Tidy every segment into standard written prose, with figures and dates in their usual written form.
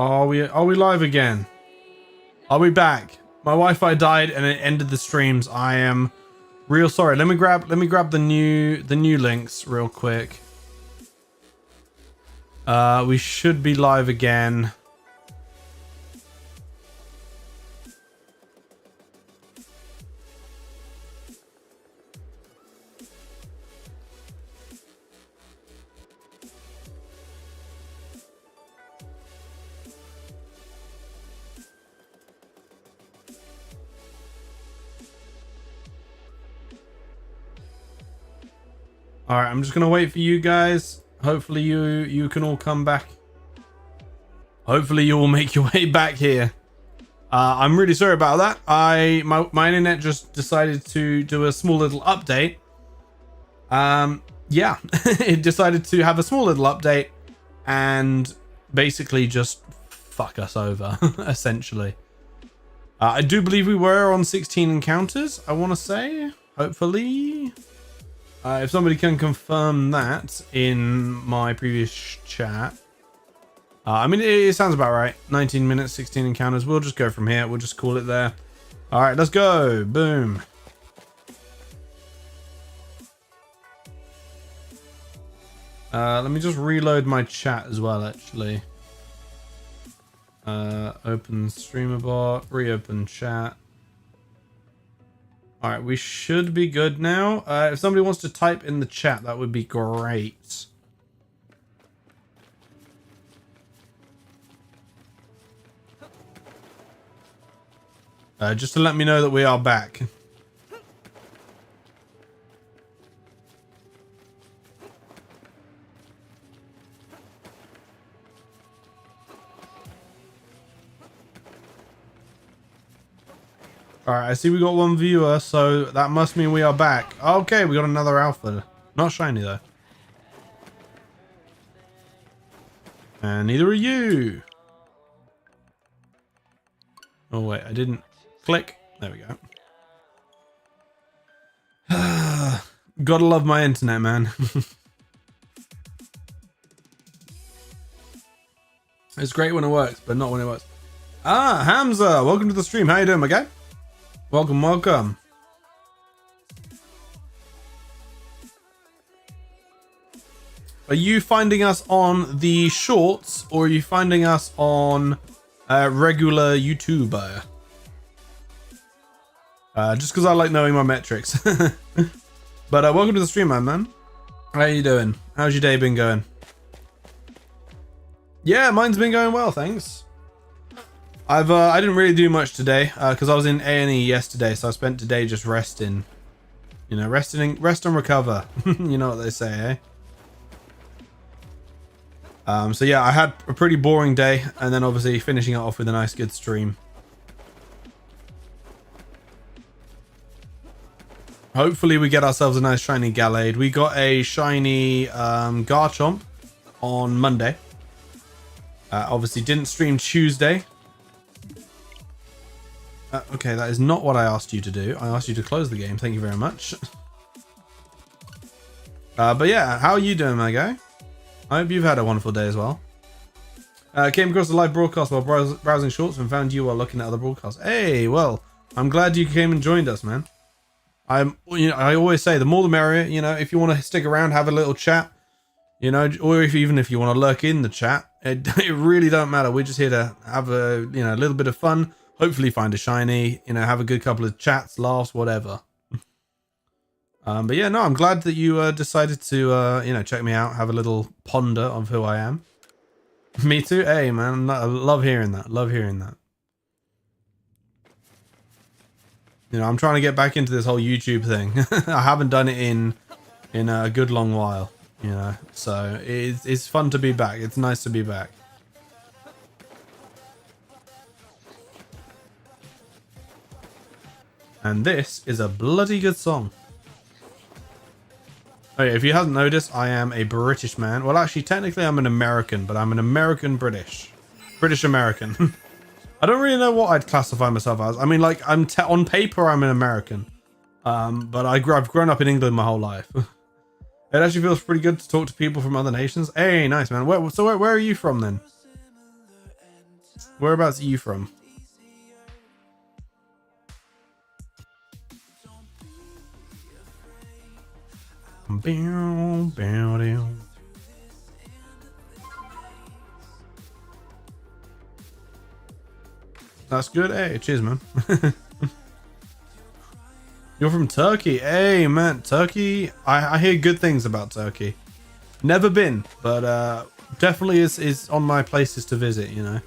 Are we live again? Are we back? My Wi-Fi died and it ended the streams. I am real sorry. Let me grab the new links real quick. We should be live again. All right, I'm just gonna wait for you guys. Hopefully you can all come back. Hopefully you will make your way back here. I'm really sorry about that. My internet just decided to do a small little update. Yeah, it decided to have a small little update and basically just fuck us over, essentially. I do believe we were on 16 encounters, I want to say. Hopefully. If somebody can confirm that in my previous chat. I mean, it sounds about right. 19 minutes, 16 encounters. We'll just go from here. We'll just call it there. All right, let's go. Boom. Let me just reload my chat as well, actually. Open streamer bot, reopen chat. All right, we should be good now. If somebody wants to type in the chat, that would be great. Just to let me know that we are back. All right, I see we got one viewer, so that must mean we are back. Okay, we got another alpha. Not shiny, though. And neither are you. Oh, wait, I didn't click. There we go. Gotta love my internet, man. It's great when it works, but not when it works. Ah, Hamza, welcome to the stream. How you doing, my guy? Welcome, welcome. Are you finding us on the shorts or are you finding us on regular YouTuber? Just because I like knowing my metrics. But welcome to the stream, man. How you doing? How's your day been going? Yeah, mine's been going well, thanks. I didn't really do much today because I was in A&E yesterday, so I spent today just resting. You know, rest and recover. You know what they say, eh? So yeah, I had a pretty boring day, and then obviously finishing it off with a nice good stream. Hopefully we get ourselves a nice shiny Gallade. We got a shiny Garchomp on Monday. Obviously didn't stream Tuesday. Okay, that is not what I asked you to do. I asked you to close the game. Thank you very much. But yeah, how are you doing, my guy? I hope you've had a wonderful day as well. Came across the live broadcast while browsing shorts and found you while looking at other broadcasts. Hey, well, I'm glad you came and joined us, man. I always say the more the merrier. You know, if you want to stick around, have a little chat. You know, or even if you want to lurk in the chat, it really don't matter. We're just here to have a a little bit of fun. Hopefully find a shiny, have a good couple of chats, laughs, whatever. But yeah, no, I'm glad that you decided to, check me out, have a little ponder of who I am. Me too. Hey, man, I love hearing that. Love hearing that. I'm trying to get back into this whole YouTube thing. I haven't done it in a good long while, so it's fun to be back. It's nice to be back. And this is a bloody good song. Oh yeah, if you haven't noticed, I am a British man. Well, actually, technically I'm an American, but I'm an American British. British American. I don't really know what I'd classify myself as. I mean, like, on paper, I'm an American. But I've grown up in England my whole life. It actually feels pretty good to talk to people from other nations. Hey, nice, man. Where are you from, then? Whereabouts are you from? That's good. Hey, cheers, man. You're from Turkey. Hey, man, Turkey. I hear good things about Turkey. Never been, but definitely is on my places to visit, you know.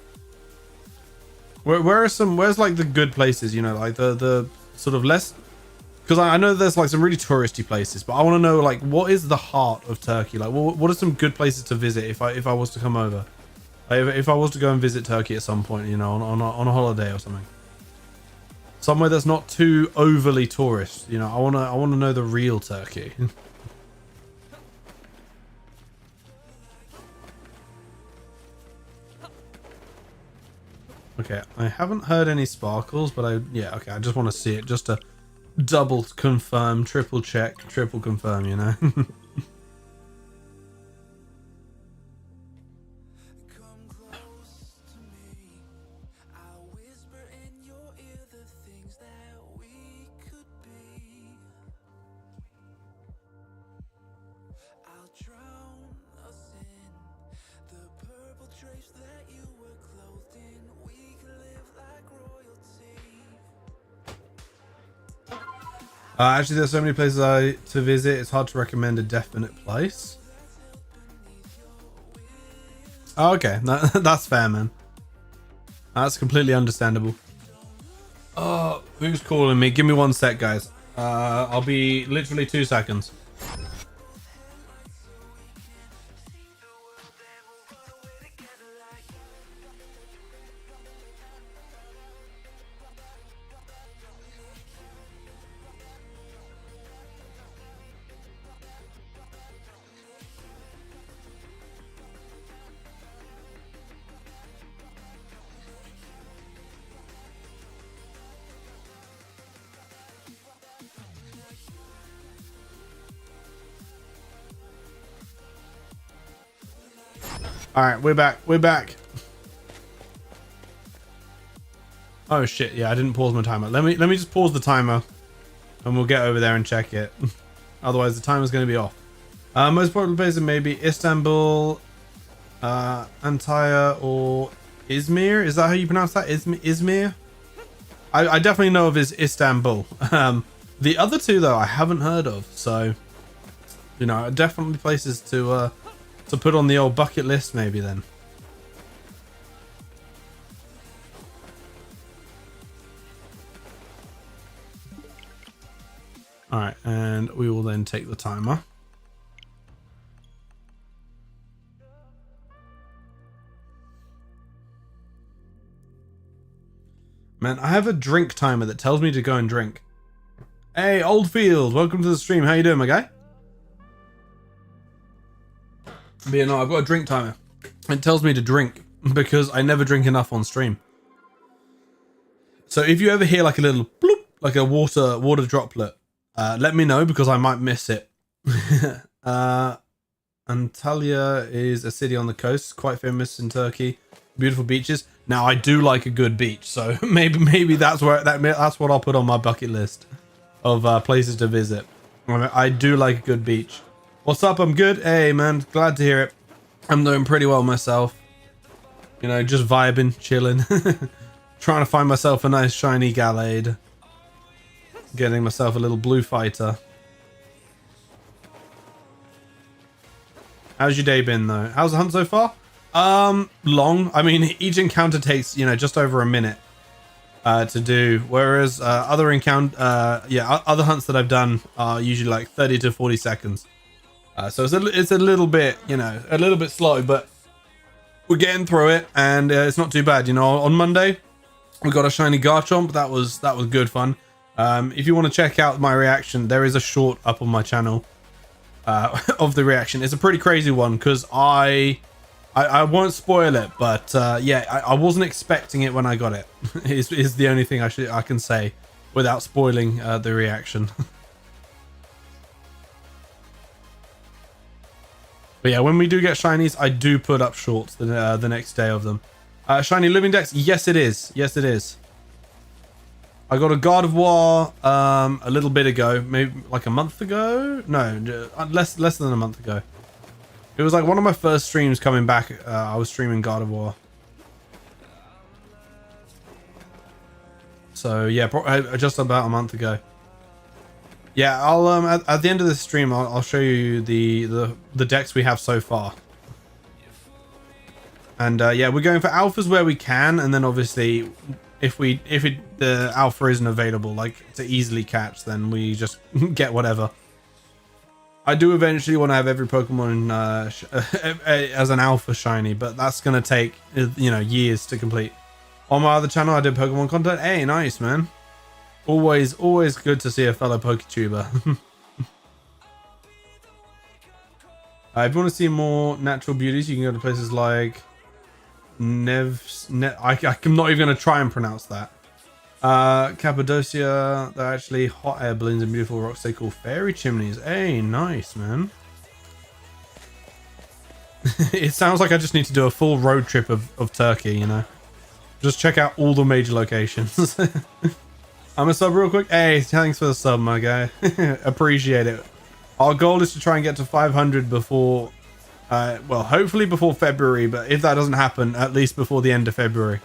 Where's like the good places, you know, like the sort of less, because I know there's like some really touristy places, but I want to know like what is the heart of Turkey? Like what are some good places to visit if I was to come over? Like, if I was to go and visit Turkey at some point, you know, on a holiday or something. Somewhere that's not too overly tourist, you know. I wanna know the real Turkey. Okay, I haven't heard any sparkles, but I just want to see it just to double confirm, triple check, triple confirm, you know. Actually, there's so many places to visit, it's hard to recommend a definite place. Oh, okay, that's fair, man. That's completely understandable. Oh, who's calling me? Give me 1 sec, guys. I'll be literally 2 seconds. All right, we're back. We're back. Oh shit! Yeah, I didn't pause my timer. Let me just pause the timer, and we'll get over there and check it. Otherwise, the timer's going to be off. Most popular places maybe Istanbul, Antalya, or Izmir. Is that how you pronounce that? Izmir. I definitely know of is Istanbul. The other two though, I haven't heard of. So, you know, definitely places to put on the old bucket list maybe then. All right, and we will then take the timer. Man, I have a drink timer that tells me to go and drink. Hey, Oldfield, welcome to the stream. How you doing, my guy? But yeah, no, I've got a drink timer. It tells me to drink because I never drink enough on stream. So if you ever hear like a little bloop, like a water droplet, let me know because I might miss it. Antalya is a city on the coast, quite famous in Turkey. Beautiful beaches. Now I do like a good beach, so maybe that's what I'll put on my bucket list of places to visit. I do like a good beach. What's up? I'm good. Hey man, glad to hear it. I'm doing pretty well myself. You know, just vibing, chilling, trying to find myself a nice shiny Gallade. Getting myself a little blue fighter. How's your day been though? How's the hunt so far? Long. I mean, each encounter takes, you know, just over a minute to do, whereas other hunts that I've done are usually like 30 to 40 seconds. So it's a little bit, you know, a little bit slow, but we're getting through it, and it's not too bad. You know, on Monday we got a shiny Garchomp. That was good fun. If you want to check out my reaction, there is a short up on my channel of the reaction. It's a pretty crazy one because I won't spoil it, but yeah, I wasn't expecting it when I got it. is the only thing I can say without spoiling the reaction. But yeah, when we do get shinies, I do put up shorts the next day of them. Shiny living dex. Yes, it is. Yes, it is. I got a God of War a little bit ago, maybe like a month ago. No, less than a month ago. It was like one of my first streams coming back. I was streaming God of War. So yeah, just about a month ago. Yeah, I'll at the end of this stream, I'll show you the decks we have so far. And yeah, we're going for alphas where we can, and then obviously, if the alpha isn't available, like to easily catch, then we just get whatever. I do eventually want to have every Pokemon as an alpha shiny, but that's gonna take years to complete. On my other channel, I did Pokemon content. Hey, nice man. Always good to see a fellow PokeTuber. If you want to see more natural beauties, you can go to places like I'm not even going to try and pronounce that. Cappadocia. They're actually hot air balloons and beautiful rocks they call fairy chimneys. Hey, nice man. It sounds like I just need to do a full road trip of Turkey, you know. Just check out all the major locations. I'm a sub real quick. Hey, thanks for the sub, my guy. Appreciate it. Our goal is to try and get to 500 before, well, hopefully before February, but if that doesn't happen, at least before the end of February.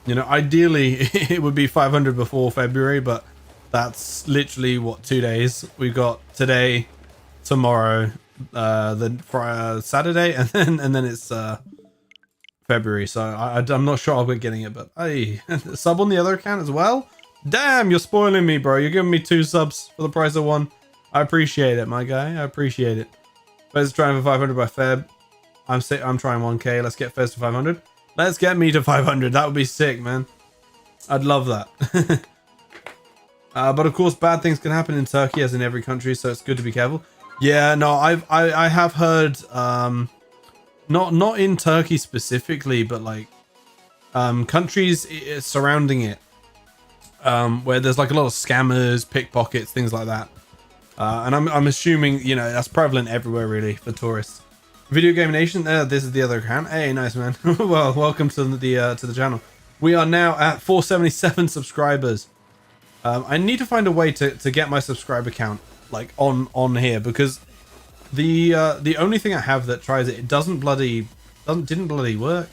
You know, ideally it would be 500 before February, but that's literally what, 2 days. We've got today, tomorrow, then Saturday, and then it's February. So I'm not sure I'll be getting it, but hey, sub on the other account as well. Damn, you're spoiling me, bro. You're giving me 2 subs for the price of 1. I appreciate it, my guy. I appreciate it. Fez trying for 500 by Feb. I'm trying 1k. Let's get Fez to 500. Let's get me to 500. That would be sick, man. I'd love that. But of course, bad things can happen in Turkey, as in every country. So it's good to be careful. Yeah, no, I have heard, not in Turkey specifically, but like countries surrounding it, where there's like a lot of scammers, pickpockets, things like that. And I'm assuming, you know, that's prevalent everywhere really for tourists. Video Game Nation, this is the other account. Hey, nice man. Well, welcome to the channel. We are now at 477 subscribers. I need to find a way to get my subscriber count like on here, because the only thing I have that tries it didn't bloody work.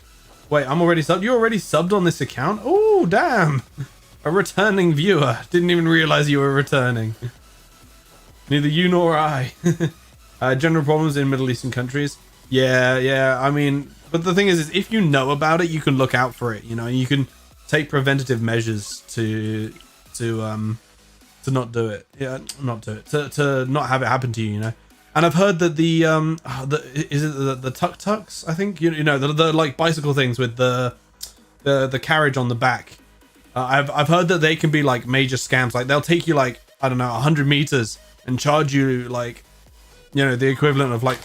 Wait, I'm already subbed. You're already subbed on this account? Oh, damn. A returning viewer. Didn't even realize you were returning. Neither you nor I. General problems in Middle Eastern countries. Yeah. I mean, but the thing is if you know about it, you can look out for it. You know, you can take preventative measures to not do it. Yeah, not do it. To not have it happen to you. You know. And I've heard that the tuk-tuks, I think, you know, the like bicycle things with the carriage on the back. I've heard that they can be like major scams. Like they'll take you like, I don't know, 100 meters and charge you like, you know, the equivalent of like,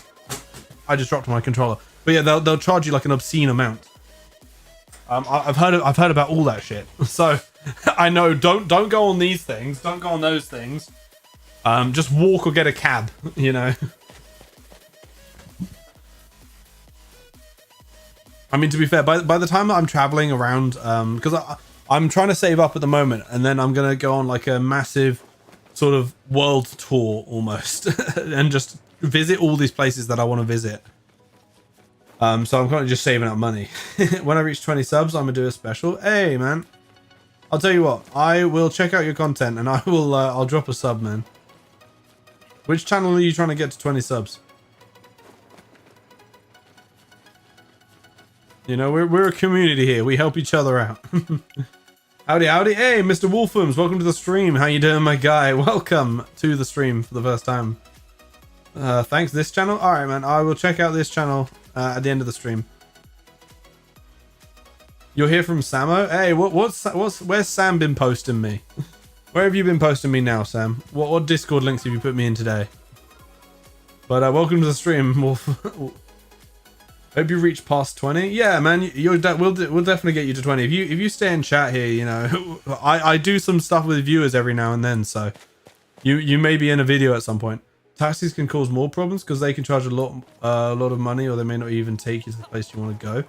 I just dropped my controller. But yeah, they'll charge you like an obscene amount. I've heard about all that shit. So I know, don't go on these things. Don't go on those things. Just walk or get a cab, you know. I mean, to be fair, by the time that I'm traveling around, because I'm trying to save up at the moment, and then I'm gonna go on like a massive sort of world tour almost, and just visit all these places that I want to visit. So I'm kind of just saving up money. When I reach 20 subs, I'm gonna do a special. Hey, man, I'll tell you what. I will check out your content, and I will. I'll drop a sub, man. Which channel are you trying to get to 20 subs? You know, we're a community here. We help each other out. Howdy. Hey, Mr. Wolfums, welcome to the stream. How you doing, my guy? Welcome to the stream for the first time. Thanks, this channel? All right, man. I will check out this channel at the end of the stream. You're here from Samo? Hey, where's Sam been posting me? Where have you been posting me now, Sam? What Discord links have you put me in today? But welcome to the stream, Wolf. Hope you reach past 20. Yeah, man, we'll definitely get you to 20. If you stay in chat here, you know, I do some stuff with viewers every now and then, so you may be in a video at some point. taxis can cause more problems because they can charge a lot of money, or they may not even take you to the place you want to go.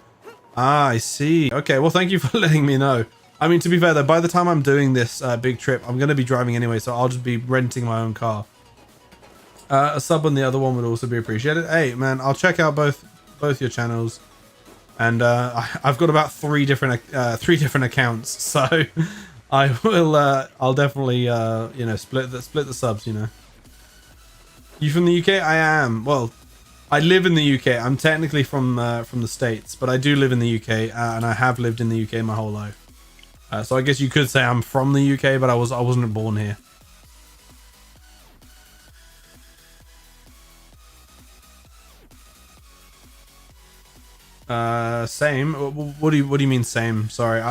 Ah, I see. Okay, well, thank you for letting me know. I mean, to be fair though, by the time I'm doing this big trip, I'm going to be driving anyway, so I'll just be renting my own car. A sub on the other one would also be appreciated. Hey, man, I'll check out both your channels, and I've got about three different accounts, so I will. I'll definitely you know, split the subs. You know. You from the UK? I am. Well, I live in the UK. I'm technically from the States, but I do live in the UK, and I have lived in the UK my whole life. So I guess you could say I'm from the UK, but I wasn't born here. Same. What do you mean same? Sorry.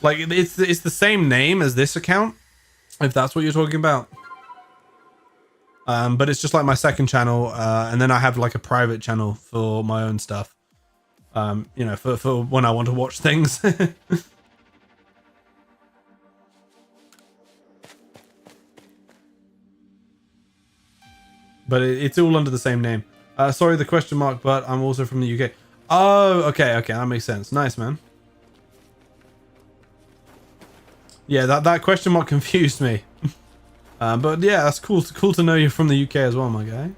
Like it's the same name as this account, if that's what you're talking about. But it's just like my second channel, and then I have like a private channel for my own stuff. You know, for when I want to watch things. But it's all under the same name. Sorry, the question mark, but I'm also from the UK. Oh, okay, that makes sense. Nice, man. Yeah, that question mark confused me. But yeah, that's cool. It's cool to know you're from the UK as well, my guy.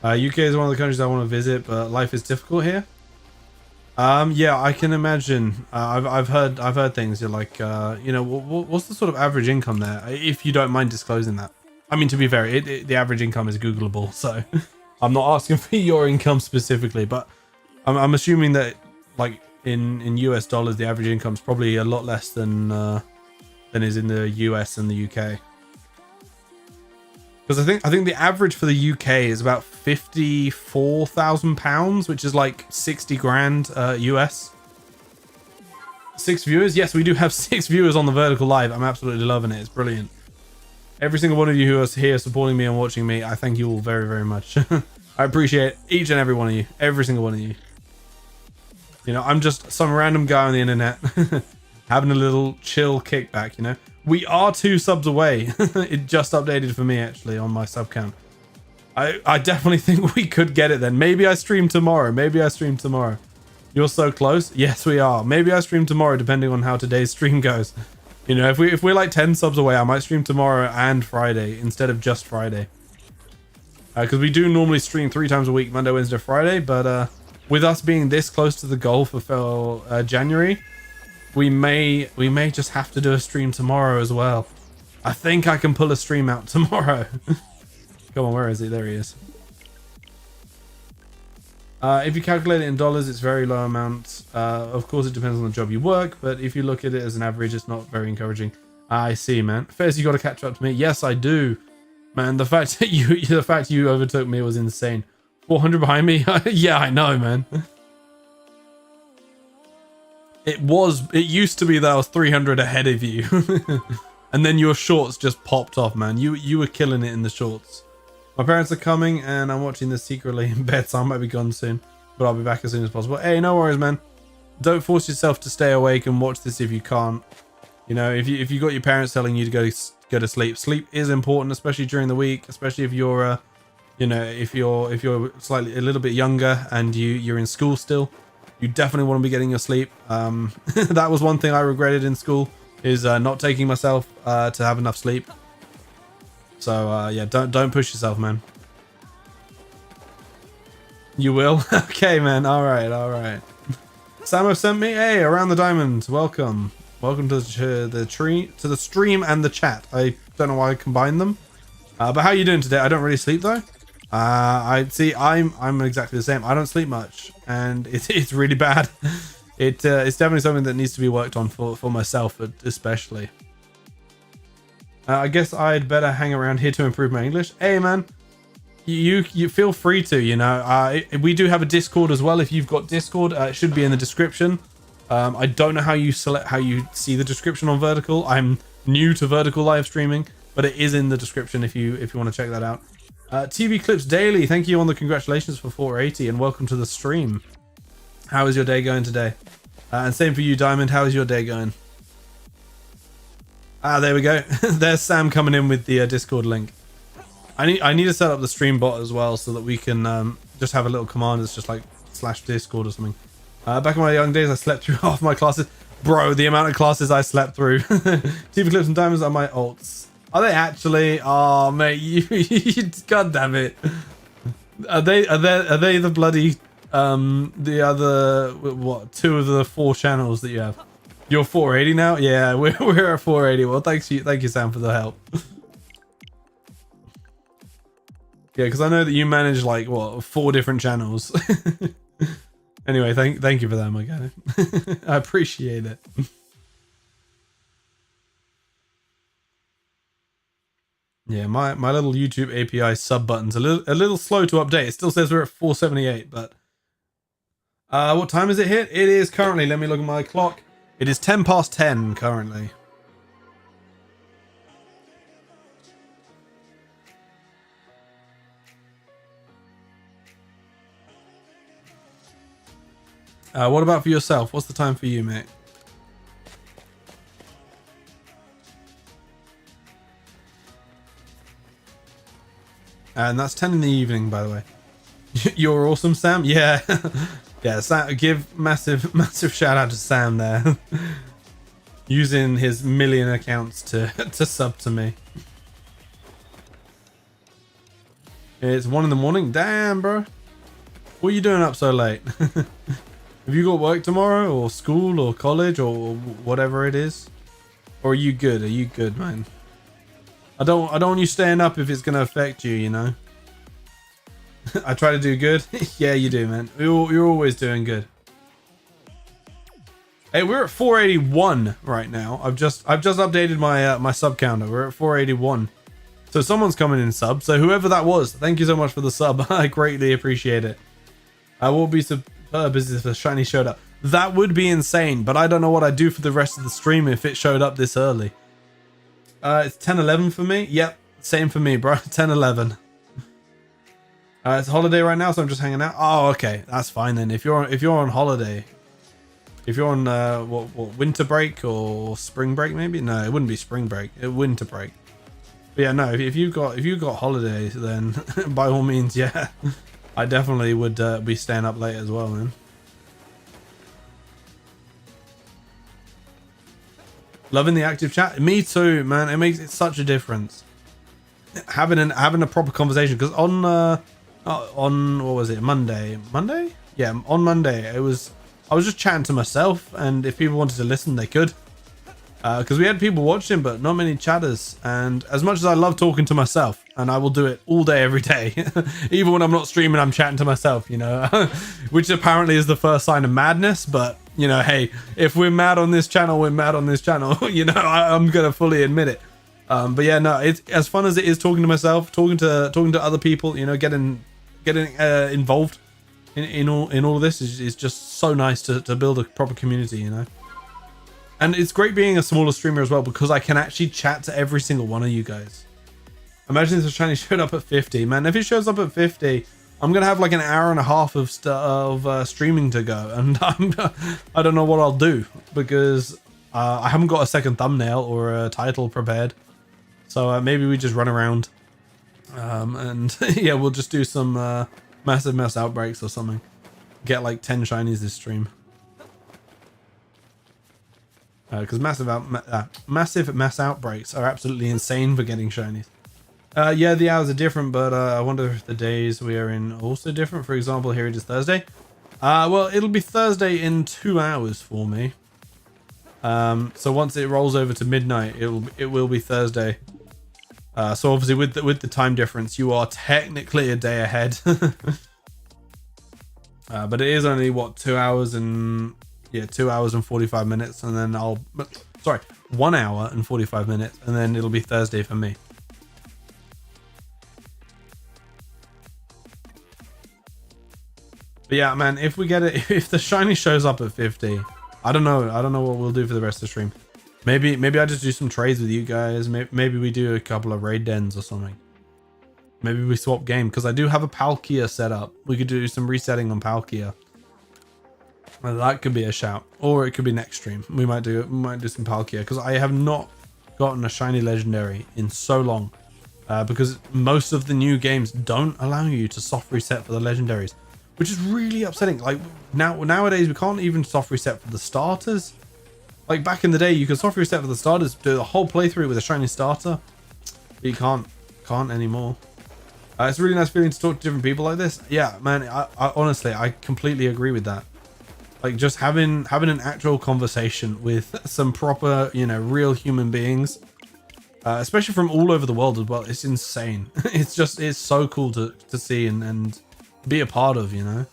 UK is one of the countries I want to visit, but life is difficult here. Yeah, I can imagine. I've heard things. You're like, you know, what's the sort of average income there? If you don't mind disclosing that. I mean, to be fair, the average income is Googleable, so I'm not asking for your income specifically, but I'm assuming that, like, in US dollars, the average income is probably a lot less than is in the US and the UK. Because I think the average for the UK is about £54,000, which is like 60 grand US. 6 viewers? Yes, we do have 6 viewers on the Vertical Live. I'm absolutely loving it. It's brilliant. Every single one of you who is here supporting me and watching me, I thank you all very, very much. I appreciate each and every one of you. Every single one of you. You know, I'm just some random guy on the internet having a little chill kickback, you know. We are 2 subs away. It just updated for me, actually, on my sub count. I definitely think we could get it then. Maybe I stream tomorrow. You're so close. Yes, we are. Maybe I stream tomorrow, depending on how today's stream goes. You know, if we're like 10 subs away, I might stream tomorrow and Friday instead of just Friday. Because we do normally stream 3 times a week, Monday, Wednesday, Friday. But with us being this close to the goal for January, we may just have to do a stream tomorrow as well. I think I can pull a stream out tomorrow. Come on, where is he? There he is. If you calculate it in dollars, it's very low amount. Of course, it depends on the job you work, but if you look at it as an average, it's not very encouraging. I see, man. Fez, you got to catch up to me. Yes, I do, man. The fact that you overtook me was insane. 400 behind me. Yeah, I know, man. It used to be that I was 300 ahead of you. And then your shorts just popped off, man. You were killing it in the shorts. My parents are coming and I'm watching this secretly in bed, so I might be gone soon. But I'll be back as soon as possible. Hey, no worries, man. Don't force yourself to stay awake and watch this if you can't. You know, if you got your parents telling you to go to sleep. Sleep is important, especially during the week, especially if you're you know, if you're slightly a little bit younger and you're in school still. You definitely want to be getting your sleep. That was one thing I regretted in school, is not taking myself to have enough sleep. So yeah, don't push yourself, man. You will? Okay, man. All right. Samo sent me, hey, around the diamond. Welcome to the stream and the chat. I don't know why I combined them. But how are you doing today? I don't really sleep though. I'm exactly the same. I don't sleep much, and it's really bad. It's definitely something that needs to be worked on for myself, especially. I guess I'd better hang around here to improve my English. Hey, man, you feel free to. You know, we do have a Discord as well. If you've got Discord, it should be in the description. I don't know how you see the description on Vertical. I'm new to Vertical live streaming, but it is in the description if you want to check that out. TV Clips Daily, thank you on the congratulations for 480 and welcome to the stream. How is your day going today? And same for you, Diamond. How is your day going? Ah, there we go. There's Sam coming in with the Discord link. I need to set up the stream bot as well so that we can just have a little command that's just like /Discord or something. Back in my young days, I slept through half my classes. Bro, the amount of classes I slept through. TV clips and diamonds are my alts. Are they actually? Oh, mate, you God damn it. Are they the bloody the other what 2 of the 4 channels that you have? You're 480 now? Yeah, we're at 480. Well, thank you Sam for the help. Yeah, because I know that you manage like what 4 different channels. Anyway, thank you for that, my guy. I appreciate it. Yeah, my little YouTube API sub button's a little slow to update. It still says we're at 478, but what time is it hit? It is currently, let me look at my clock. It is 10 past 10 currently. What about for yourself? What's the time for you, mate? And that's 10 in the evening, by the way. You're awesome, Sam. Yeah. Yeah, Sam, give massive shout out to Sam there. Using his million accounts to sub to me. It's 1 in the morning. Damn, bro. What are you doing up so late? Have you got work tomorrow or school or college or whatever it is? Or are you good? Are you good, man? I don't want you staying up if it's going to affect you, you know? I try to do good. Yeah, you do, man. You're always doing good. Hey, we're at 481 right now. I've just updated my my sub counter. We're at 481. So someone's coming in sub. So whoever that was, thank you so much for the sub. I greatly appreciate it. I will be superb if the shiny showed up. That would be insane, but I don't know what I'd do for the rest of the stream if it showed up this early. It's 10:11 for me. Yep, same for me, bro. 10:11. It's a holiday right now, so I'm just hanging out. Oh, okay, that's fine then. If you're on holiday, if you're on what winter break or spring break, maybe. No, it wouldn't be spring break. It winter break. But yeah, no. If you've got holidays, then by all means, yeah, I definitely would be staying up late as well, man. Loving the active chat. Me too, man. It makes such a difference. Having a proper conversation, because on what was it, Monday? Yeah, on Monday I was just chatting to myself, and if people wanted to listen, they could. Because we had people watching, but not many chatters. And as much as I love talking to myself, and I will do it all day, every day, even when I'm not streaming, I'm chatting to myself, you know, which apparently is the first sign of madness. But you know, hey, if we're mad on this channel, we're mad on this channel. You know, I'm gonna fully admit it. But yeah, no, it's as fun as it is talking to myself, talking to other people. You know, getting involved in all of this is just so nice to build a proper community. You know. And it's great being a smaller streamer as well, because I can actually chat to every single one of you guys. Imagine if the shiny showed up at 50, man. If it shows up at 50, I'm gonna have like an hour and a half of streaming to go, and I don't know what I'll do, because I haven't got a second thumbnail or a title prepared. So maybe we just run around, and yeah, we'll just do some massive mass outbreaks or something. Get like 10 shinies this stream. Because massive mass outbreaks are absolutely insane for getting shinies. Yeah, the hours are different, but I wonder if the days we are in are also different. For example, here it is Thursday. Well, it'll be Thursday in 2 hours for me. So once it rolls over to midnight, it will be Thursday. So obviously with the time difference, you are technically a day ahead. But it is only what 2 hours and. Yeah, 2 hours and 45 minutes, and then 1 hour and 45 minutes, and then it'll be Thursday for me. But yeah, man, if we get it, if the shiny shows up at 50, I don't know what we'll do for the rest of the stream. Maybe I just do some trades with you guys. Maybe we do a couple of raid dens or something. Maybe we swap game, because I do have a Palkia set up. We could do some resetting on Palkia. Well, that could be a shout, or it could be next stream. We might do some Palkia, because I have not gotten a shiny legendary in so long, because most of the new games don't allow you to soft reset for the legendaries, which is really upsetting. Like nowadays we can't even soft reset for the starters. Like back in the day you could soft reset for the starters, do the whole playthrough with a shiny starter, but you can't anymore. It's a really nice feeling to talk to different people like this. Yeah, man, I honestly, I completely agree with that. Like just having an actual conversation with some proper, you know, real human beings, especially from all over the world as well. It's insane. It's so cool to see and be a part of, you know.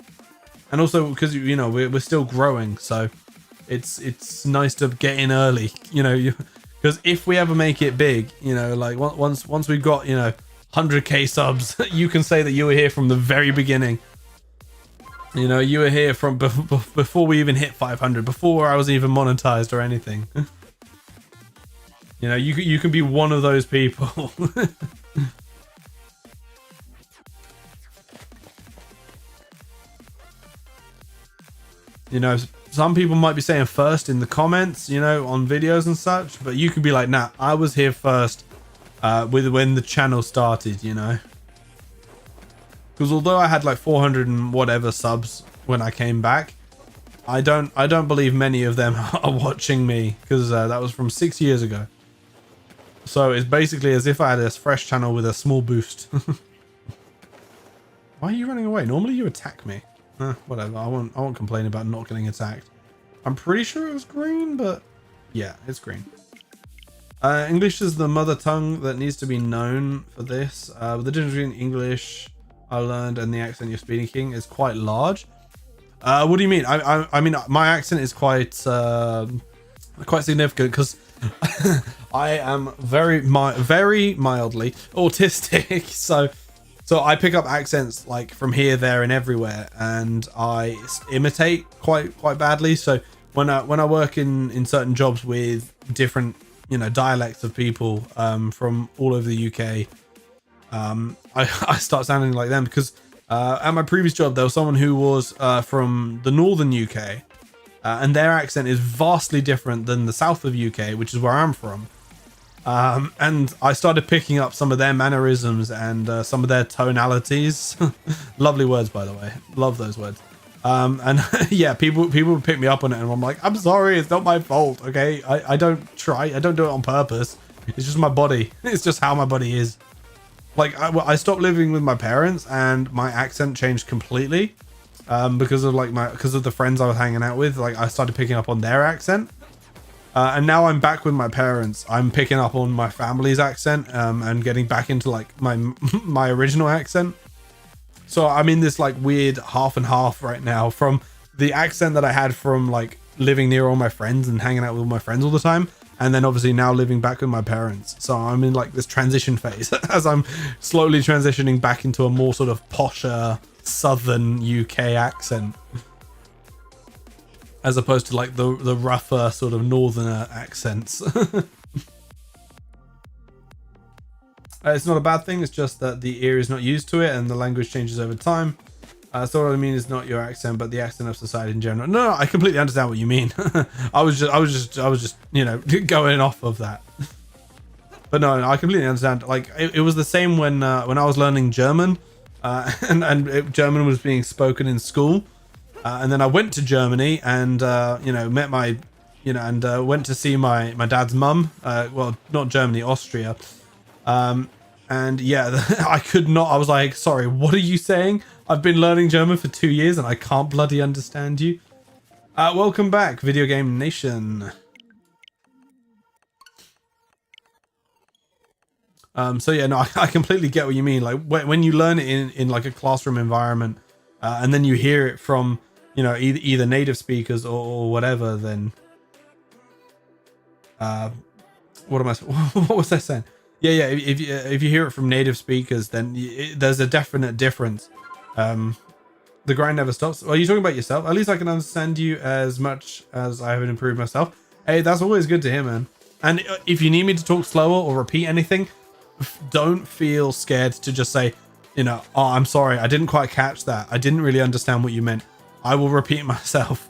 And also because, you know, we're still growing, so it's nice to get in early, you know, because if we ever make it big, you know, like once we've got, you know, 100k subs, you can say that you were here from the very beginning. You know, you were here from before we even hit 500, before I was even monetized or anything. You know, you can be one of those people. You know, some people might be saying first in the comments, you know, on videos and such, but you could be like, nah, I was here first with when the channel started, you know. Because although I had like 400 and whatever subs when I came back, I don't believe many of them are watching me, because that was from 6 years ago. So it's basically as if I had a fresh channel with a small boost. Why are you running away? Normally you attack me. Whatever. I won't complain about not getting attacked. I'm pretty sure it was green, but yeah, it's green. English is the mother tongue that needs to be known for this. But the difference between English I learned and the accent you're speaking is quite large. What do you mean? I mean my accent is quite significant because I am very mildly autistic. So I pick up accents like from here, there, and everywhere, and I imitate quite badly. So when I work in certain jobs with different, you know, dialects of people from all over the UK, I start sounding like them because at my previous job there was someone who was from the northern UK, and their accent is vastly different than the south of UK, which is where I'm from. And I started picking up some of their mannerisms and some of their tonalities. Lovely words, by the way. Love those words. And yeah, people would pick me up on it, and I'm like, I'm sorry, it's not my fault. Okay, I don't do it on purpose. It's just my body. It's just how my body is. Like I stopped living with my parents, and my accent changed completely because of the friends I was hanging out with. Like I started picking up on their accent. And now I'm back with my parents. I'm picking up on my family's accent and getting back into like my original accent. So I'm in this like weird half and half right now, from the accent that I had from like living near all my friends and hanging out with all my friends all the time, and then obviously now living back with my parents. So I'm in like this transition phase as I'm slowly transitioning back into a more sort of posher southern UK accent, as opposed to like the rougher sort of northerner accents. It's not a bad thing, it's just that the ear is not used to it and the language changes over time. So what I mean is not your accent, but the accent of society in general. No, I completely understand what you mean. I was just, you know, going off of that. But no, I completely understand. Like it was the same when I was learning German, and German was being spoken in school. And then I went to Germany and, you know, met my, you know, and went to see my dad's mum. Well, not Germany, Austria. And yeah, I was like, sorry, what are you saying? I've been learning German for 2 years and I can't bloody understand you. Welcome back, Video Game Nation. So yeah, no, I completely get what you mean. Like when you learn it in like a classroom environment, and then you hear it from, you know, either native speakers or whatever, then what was I saying? Yeah, if you hear it from native speakers, then there's a definite difference. The grind never stops. Are you talking about yourself? At least I can understand you as much as I haven't improved myself. Hey, that's always good to hear, man. And if you need me to talk slower or repeat anything, don't feel scared to just say, you know, oh, I'm sorry, I didn't quite catch that. I didn't really understand what you meant. I will repeat myself.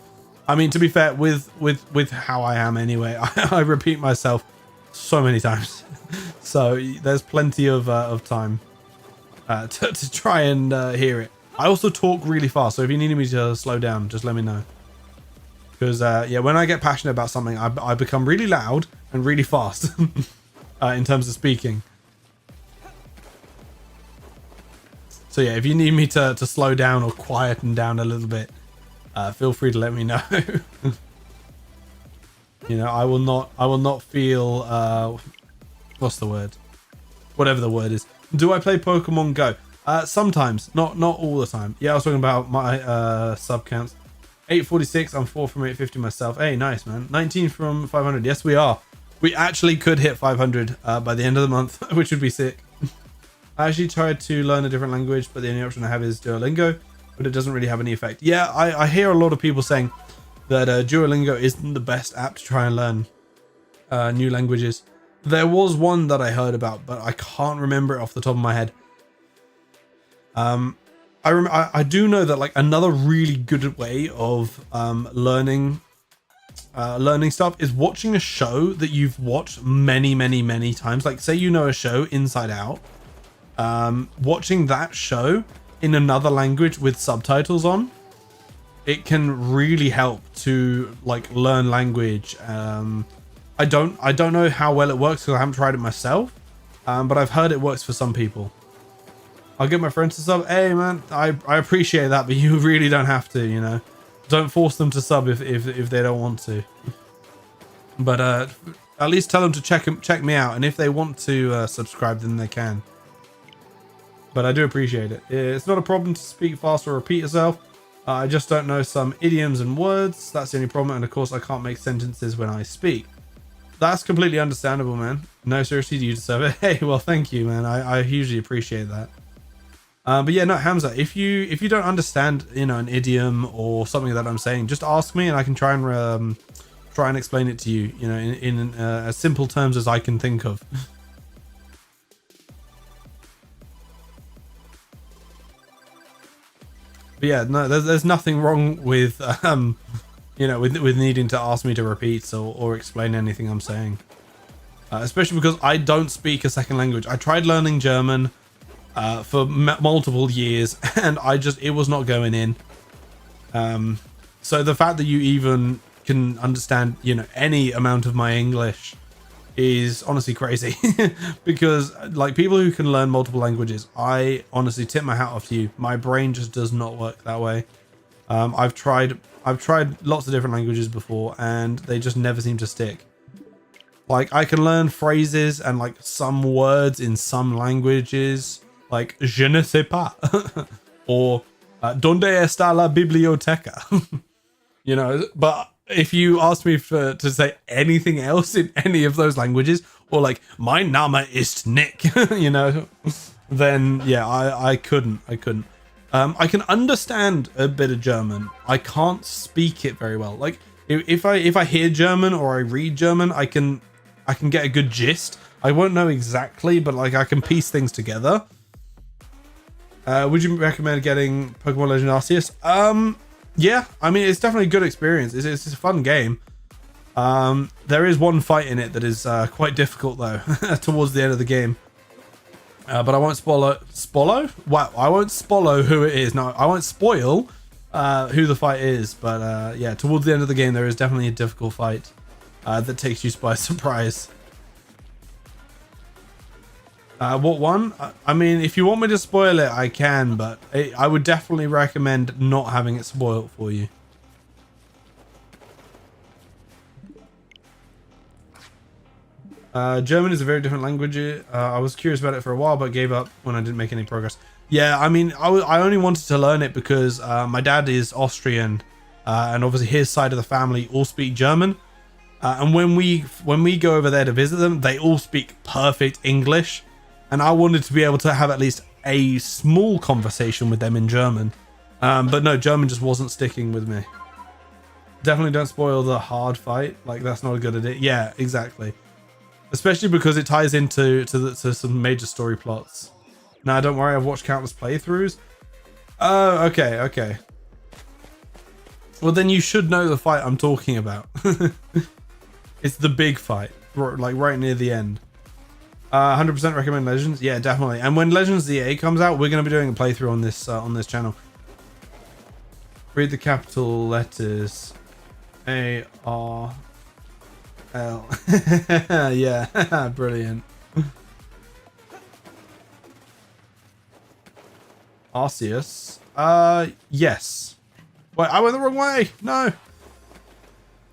I mean, to be fair, with how I am anyway, I repeat myself so many times. So there's plenty of time to try and hear it. I also talk really fast, so if you need me to slow down, just let me know. Because yeah, when I get passionate about something, I become really loud and really fast in terms of speaking. So yeah, if you need me to slow down or quieten down a little bit, feel free to let me know. You know, I will not feel what's the word? Whatever the word is. Do I play Pokemon Go? Sometimes, not all the time. Yeah, I was talking about my sub counts. 846. I'm 4 from 850 myself. Hey, nice, man. 19 from 500. Yes, we are. We actually could hit 500 by the end of the month, which would be sick. I actually tried to learn a different language, but the only option I have is Duolingo, but it doesn't really have any effect. Yeah, I hear a lot of people saying that Duolingo isn't the best app to try and learn new languages. There was one that I heard about, but I can't remember it off the top of my head. I do know that like another really good way of learning stuff is watching a show that you've watched many times. Like say you know a show inside out, watching that show in another language with subtitles on, it can really help to like learn language. I don't know how well it works because I haven't tried it myself, but I've heard it works for some people. I'll get my friends to sub. Hey man, I appreciate that, but you really don't have to, you know. Don't force them to sub if they don't want to. But at least tell them to check me out, and if they want to subscribe, then they can. But I do appreciate it. It's not a problem to speak fast or repeat yourself. I just don't know some idioms and words. That's the only problem, and of course I can't make sentences when I speak. That's completely understandable, man. No, seriously, you deserve it. Hey, well, thank you, man. I hugely appreciate that. But yeah, no, Hamza, if you don't understand, you know, an idiom or something that I'm saying, just ask me and I can try and explain it to you, you know, in as simple terms as I can think of. But yeah, no, there's nothing wrong with you know, with needing to ask me to repeat or explain anything I'm saying. Especially because I don't speak a second language. I tried learning German for multiple years, and it was not going in. So the fact that you even can understand, you know, any amount of my English is honestly crazy. Because like people who can learn multiple languages, I honestly tip my hat off to you. My brain just does not work that way. I've tried lots of different languages before, and they just never seem to stick. Like I can learn phrases and like some words in some languages, like je ne sais pas or donde está la biblioteca. You know, but if you ask me to say anything else in any of those languages, or like mein Name ist Nick, you know, then yeah, I couldn't. I can understand a bit of German. I can't speak it very well. Like if I hear German or I read German, I can get a good gist. I won't know exactly, but like I can piece things together. Would you recommend getting Pokemon Legend Arceus? Yeah, I mean it's definitely a good experience. It's a fun game. There is one fight in it that is quite difficult though towards the end of the game. But I won't spoil. Wow, I won't spoil who it is. No, I won't spoil who the fight is. But yeah, towards the end of the game, there is definitely a difficult fight that takes you by surprise. What one? I mean, if you want me to spoil it, I can, but I would definitely recommend not having it spoiled for you. German is a very different language. I was curious about it for a while, but gave up when I didn't make any progress. Yeah, I mean, I only wanted to learn it because my dad is Austrian, and obviously his side of the family all speak German. And when we go over there to visit them, they all speak perfect English. And I wanted to be able to have at least a small conversation with them in German. But no, German just wasn't sticking with me. Definitely don't spoil the hard fight. Like, that's not a good idea. Yeah, exactly. Especially because it ties into to some major story plots. Nah, don't worry, I've watched countless playthroughs. Oh, okay. Well, then you should know the fight I'm talking about. It's the big fight, like right near the end. 100% recommend Legends. Yeah, definitely. And when Legends ZA comes out, we're going to be doing a playthrough on this channel. Read the capital letters. A-R-L. Yeah, brilliant. Arceus. Yes. Wait, I went the wrong way. No.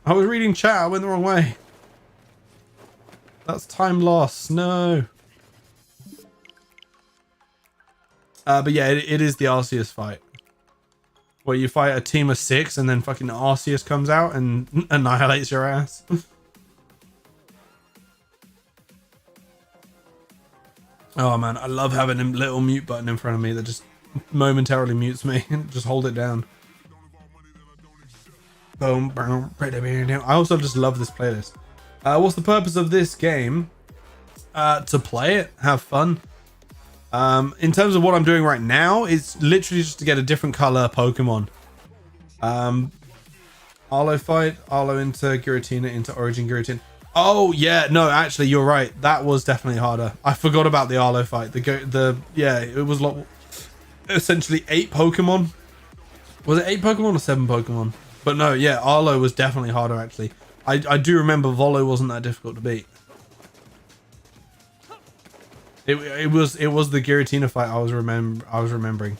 I was reading chat. I went the wrong way. That's time loss. No. But yeah, it is the Arceus fight. Where you fight a team of 6 and then fucking Arceus comes out and annihilates your ass. Oh man, I love having a little mute button in front of me that just momentarily mutes me. Just hold it down. Boom, boom. I also just love this playlist. What's the purpose of this game? To play it, have fun. In terms of what I'm doing right now, it's literally just to get a different color Pokemon. Arlo fight, Arlo into Giratina, into Origin Giratina. Oh yeah, no, actually you're right. That was definitely harder. I forgot about the Arlo fight. Yeah, it was like essentially 8 Pokemon. Was it 8 Pokemon or 7 Pokemon? But no, yeah, Arlo was definitely harder actually. I do remember Volo wasn't that difficult to beat. It was the Giratina fight I was remembering.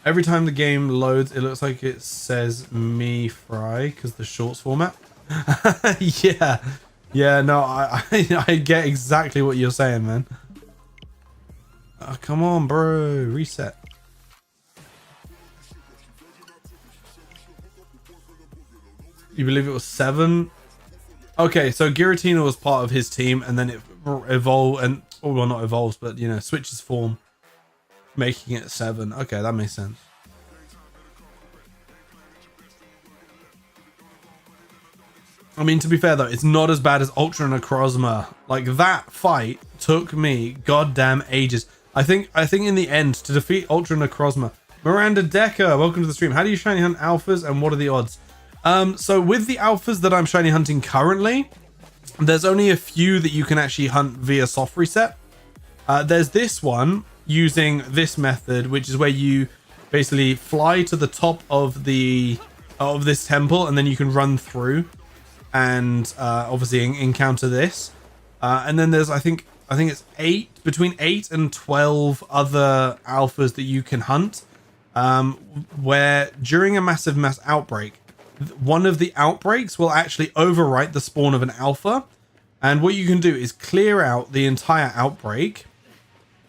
Every time the game loads, it looks like it says me fry because the shorts format. Yeah, no, I get exactly what you're saying, man. Oh, come on, bro, reset. You believe it was 7? Okay, so Giratina was part of his team, and then it evolved, and well, not evolves, but you know, switches form, making it 7. Okay, that makes sense. I mean, to be fair though, it's not as bad as Ultra Necrozma. Like that fight took me goddamn ages. I think in the end to defeat Ultra Necrozma. Miranda Decker, welcome to the stream. How do you shiny hunt alphas and what are the odds? So with the alphas that I'm shiny hunting currently, there's only a few that you can actually hunt via soft reset. There's this one using this method, which is where you basically fly to the top of this temple and then you can run through and obviously encounter this. And then there's I think it's between 8 and 12 other alphas that you can hunt, where during a massive mass outbreak, one of the outbreaks will actually overwrite the spawn of an alpha, and what you can do is clear out the entire outbreak,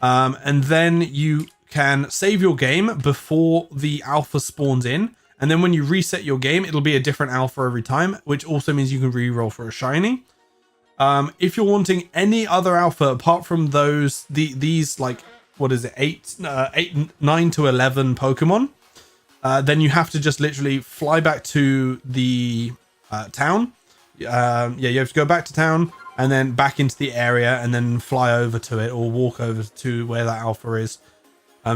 and then you can save your game before the alpha spawns in, and then when you reset your game, it'll be a different alpha every time, which also means you can re-roll for a shiny. If you're wanting any other alpha apart from these like, what is it, 9 to 11 Pokemon, then you have to just literally fly back to the town. Yeah, you have to go back to town and then back into the area and then fly over to it or walk over to where that alpha is.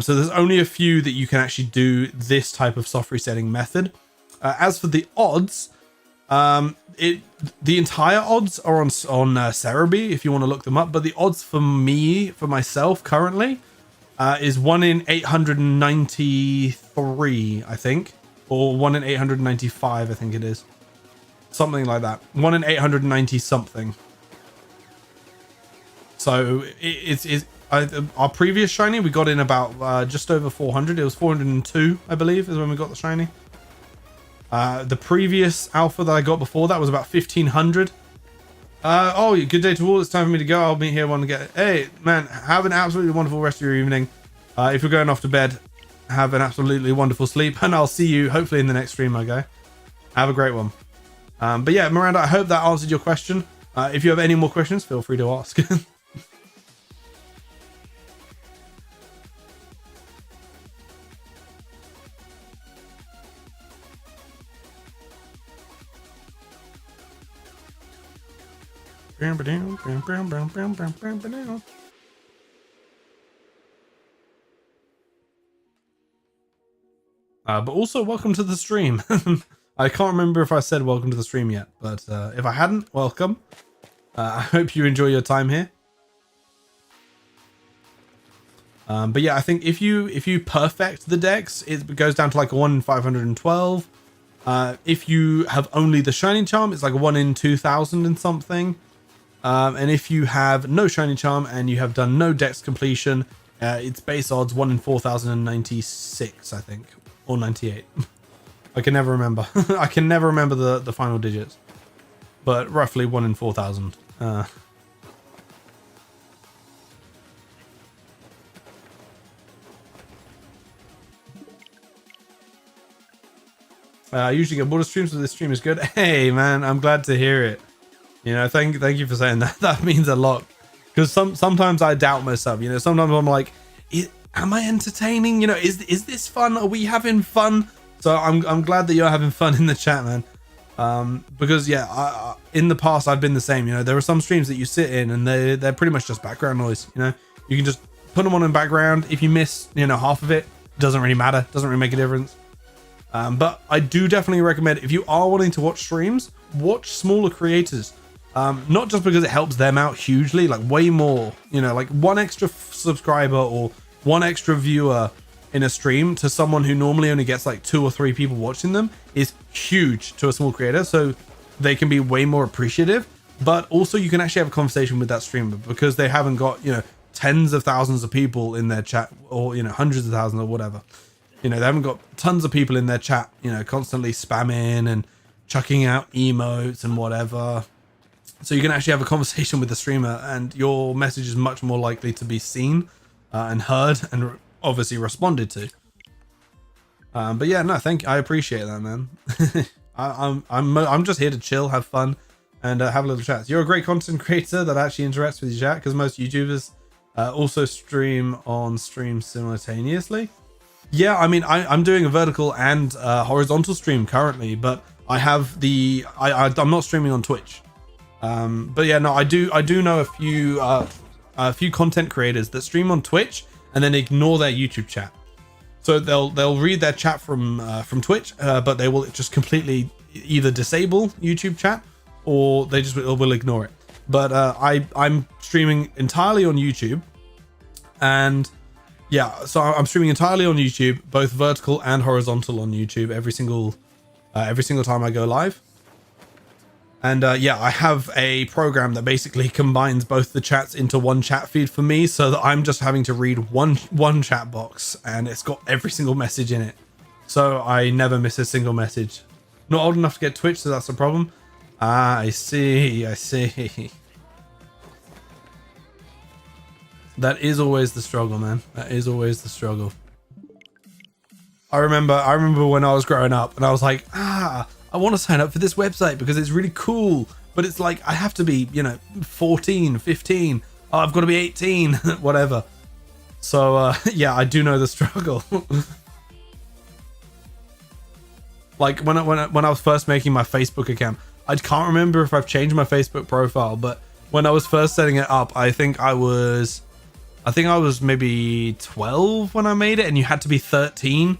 So there's only a few that you can actually do this type of soft resetting method. As for the odds, the entire odds are on Cerebi if you want to look them up, but the odds for myself currently is 1 in 893, I think, or 1 in 895, I think it is, something like that. 1 in 890 something. So our previous shiny we got in about just over 400. It was 402, I believe, is when we got the shiny. The previous alpha that I got before that was about 1500. Oh, good day to all. It's time for me to go. I'll be here when I get. Hey, man, have an absolutely wonderful rest of your evening. If you're going off to bed, have an absolutely wonderful sleep, and I'll see you hopefully in the next stream, my guy. Have a great one. But yeah, Miranda, I hope that answered your question. If you have any more questions, feel free to ask. But also welcome to the stream. I can't remember if I said welcome to the stream yet, but if I hadn't, welcome. I hope you enjoy your time here. But yeah, I think if you perfect the decks, it goes down to like a 1 in 512. If you have only the Shining Charm, it's like a 1 in 2000 and something. And if you have no Shining Charm and you have done no dex completion, it's base odds 1 in 4096, I think, or 98. I can never remember. I can never remember the final digits, but roughly 1 in 4000. I usually get bored of streams, so this stream is good. Hey man, I'm glad to hear it. You know, thank you for saying that. That means a lot. Because sometimes I doubt myself. You know, sometimes I'm like, am I entertaining? You know, is this fun? Are we having fun? So I'm glad that you're having fun in the chat, man. Because yeah, in the past I've been the same. You know, there are some streams that you sit in and they're pretty much just background noise. You know, you can just put them on in background. If you miss, you know, half of it, doesn't really matter. Doesn't really make a difference. But I do definitely recommend, if you are wanting to watch streams, watch smaller creators. Not just because it helps them out hugely, like way more, you know, like one extra subscriber or one extra viewer in a stream to someone who normally only gets like 2 or 3 people watching them is huge to a small creator. So they can be way more appreciative, but also you can actually have a conversation with that streamer because they haven't got, you know, tens of thousands of people in their chat, or, you know, hundreds of thousands or whatever. You know, they haven't got tons of people in their chat, you know, constantly spamming and chucking out emotes and whatever. So you can actually have a conversation with the streamer and your message is much more likely to be seen and heard and obviously responded to. But yeah, no, I appreciate that, man. I'm just here to chill, have fun, and have a little chat. You're a great content creator that actually interacts with your chat, because most YouTubers also stream on streams simultaneously. Yeah, I mean, I'm doing a vertical and horizontal stream currently, but I have I'm not streaming on Twitch. But yeah, no, I do know a few content creators that stream on Twitch and then ignore their YouTube chat. So they'll read their chat from Twitch, but they will just completely either disable YouTube chat or they just will ignore it. But I'm streaming entirely on YouTube, and yeah, so I'm streaming entirely on YouTube, both vertical and horizontal on YouTube every single time I go live. And yeah, I have a program that basically combines both the chats into one chat feed for me, so that I'm just having to read one chat box, and it's got every single message in it. So I never miss a single message. Not old enough to get Twitch, so that's a problem. Ah, I see. That is always the struggle, man. That is always the struggle. I remember when I was growing up and I was like, I want to sign up for this website because it's really cool. But it's like, I have to be, you know, 14, 15. Oh, I've got to be 18, whatever. So, yeah, I do know the struggle. Like when I was first making my Facebook account, I can't remember if I've changed my Facebook profile, but when I was first setting it up, I think I was maybe 12 when I made it, and you had to be 13.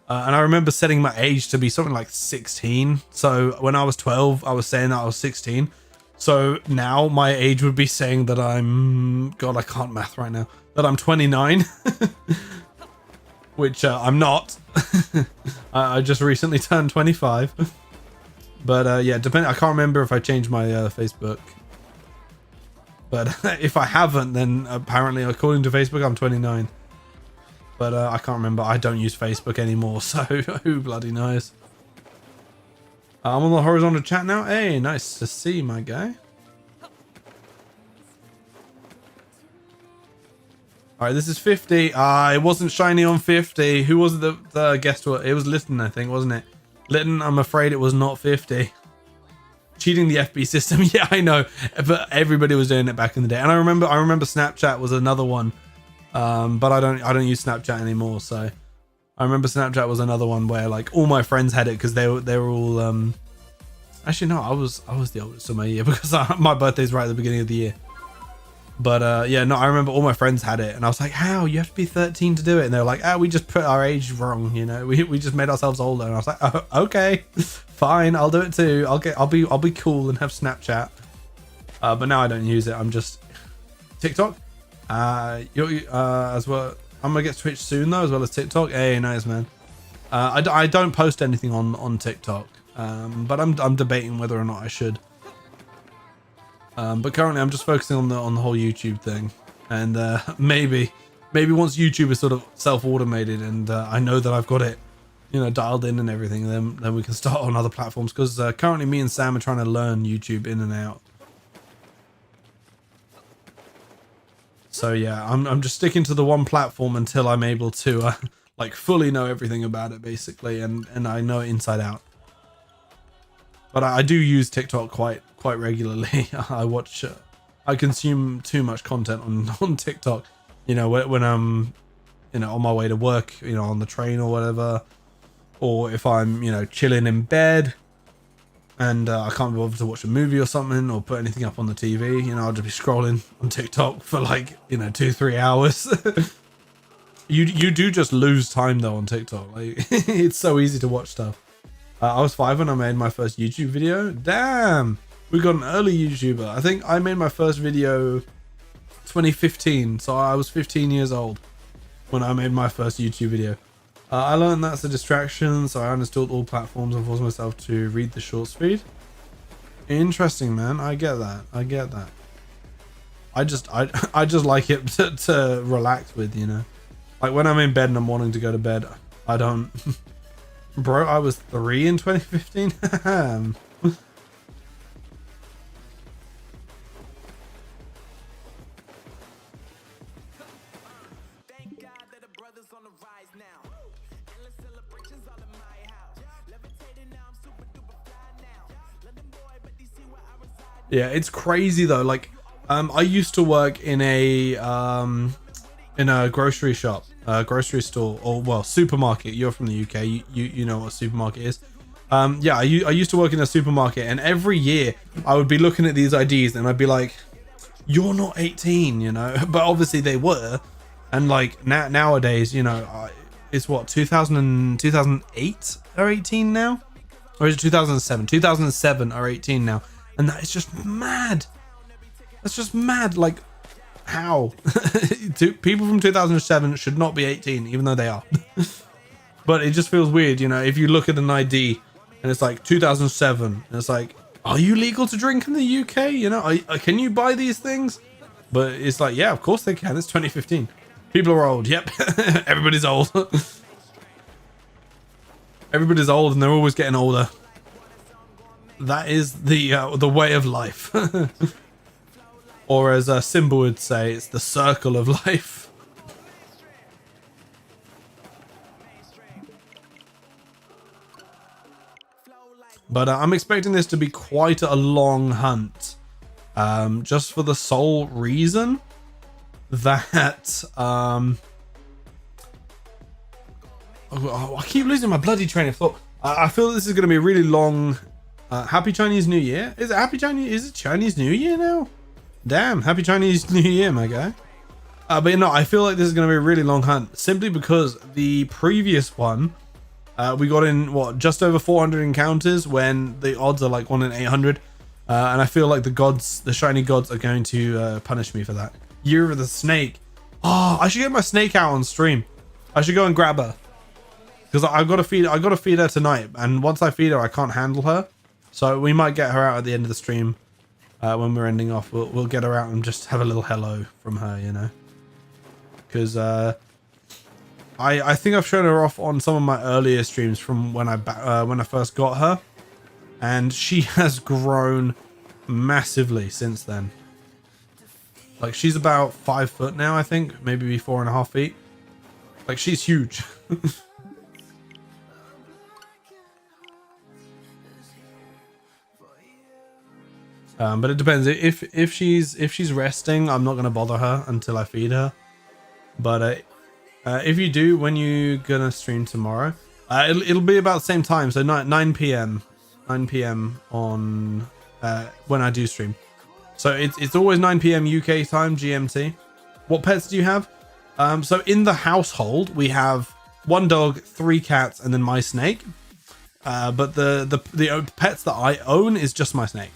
And I remember setting my age to be something like 16. So when I was 12, I was saying that I was 16. So now my age would be saying that God, I can't math right now, that I'm 29, which I'm not. I just recently turned 25. But yeah, I can't remember if I changed my Facebook. But if I haven't, then apparently, according to Facebook, I'm 29. But I can't remember. I don't use Facebook anymore, so who bloody knows. I'm on the horizontal chat now. Hey, nice to see my guy. All right, this is 50. It wasn't shiny on 50. Who was it that guessed what? It was Lytton, I think, wasn't it? Lytton, I'm afraid it was not 50. Cheating the FB system. Yeah, I know, but everybody was doing it back in the day. And I remember Snapchat was another one. But I don't use Snapchat anymore. So I remember Snapchat was another one where like all my friends had it because they were all actually no, I was the oldest of my year because my birthday's right at the beginning of the year. But yeah, no, I remember all my friends had it, and I was like, how? You have to be 13 to do it. And they were like, oh, we just put our age wrong, you know, we just made ourselves older. And I was like, oh, okay, fine, I'll do it too. I'll be cool and have Snapchat. But now I don't use it. I'm just TikTok. As well. I'm gonna get Twitch soon though, as well as TikTok. Hey, nice man. I don't post anything on TikTok, but I'm debating whether or not I should. But currently I'm just focusing on the whole YouTube thing, and maybe once YouTube is sort of self-automated and I know that I've got it, you know, dialed in and everything, then we can start on other platforms. Because currently me and Sam are trying to learn YouTube in and out. So yeah, I'm just sticking to the one platform until I'm able to like fully know everything about it basically, and I know it inside out. But I do use TikTok quite regularly. I consume too much content on TikTok, you know, when I'm, you know, on my way to work, you know, on the train or whatever, or if I'm, you know, chilling in bed and I can't be bothered to watch a movie or something or put anything up on the TV, you know, I'll just be scrolling on TikTok for like, you know, 2-3 hours. you do just lose time though on TikTok. Like it's so easy to watch stuff. I was 5 when I made my first YouTube video. Damn, we got an early YouTuber. I think I made my first video 2015, so I was 15 years old when I made my first YouTube video. I learned that's a distraction, so I uninstalled all platforms and forced myself to read the shorts feed. Interesting, man. I get that. I just like it to relax with, you know. Like when I'm in bed and I'm wanting to go to bed, I don't. Bro, I was 3 in 2015. Yeah, it's crazy though. Like, I used to work in a grocery shop, grocery store, or well, supermarket. You're from the UK, you know what a supermarket is. Yeah, I used to work in a supermarket, and every year I would be looking at these IDs and I'd be like, you're not 18, you know. But obviously they were, and like nowadays, you know, it's what 2008 are 18 now, or is it 2007? 2007 are 18 now, and that is just mad. That's just mad. Like, how? People from 2007 should not be 18, even though they are. But it just feels weird, you know, if you look at an ID and it's like 2007, and it's like, are you legal to drink in the UK? You know, can you buy these things? But it's like, yeah, of course they can. It's 2015. People are old. Yep. Everybody's old. Everybody's old, and they're always getting older. That is the way of life. Or as Simba would say, it's the circle of life. But I'm expecting this to be quite a long hunt. Just for the sole reason that... I keep losing my bloody train of thought. I feel this is going to be a really long... Happy Chinese New Year? Is it Happy Chinese? Is it Chinese New Year now? Damn, Happy Chinese New Year, my guy. But you know, I feel like this is going to be a really long hunt, simply because the previous one, we got in, what, just over 400 encounters when the odds are like 1 in 800. And I feel like the shiny gods are going to punish me for that. Year of the Snake. Oh, I should get my snake out on stream. I should go and grab her. Because I got to feed her tonight. And once I feed her, I can't handle her. So we might get her out at the end of the stream. When we're ending off, we'll get her out and just have a little hello from her, you know. Because I think I've shown her off on some of my earlier streams from when I first got her, and she has grown massively since then. Like, she's about 5 foot now, I think, maybe 4.5 feet. Like, she's huge. But it depends. If she's resting, I'm not gonna bother her until I feed her. But if you do, when you gonna stream tomorrow, it'll be about the same time, so 9 p.m. 9 p.m. on when I do stream. So it's always 9 p.m. UK time, GMT. What pets do you have? So in the household, we have 1 dog, 3 cats, and then my snake. But the pets that I own is just my snake.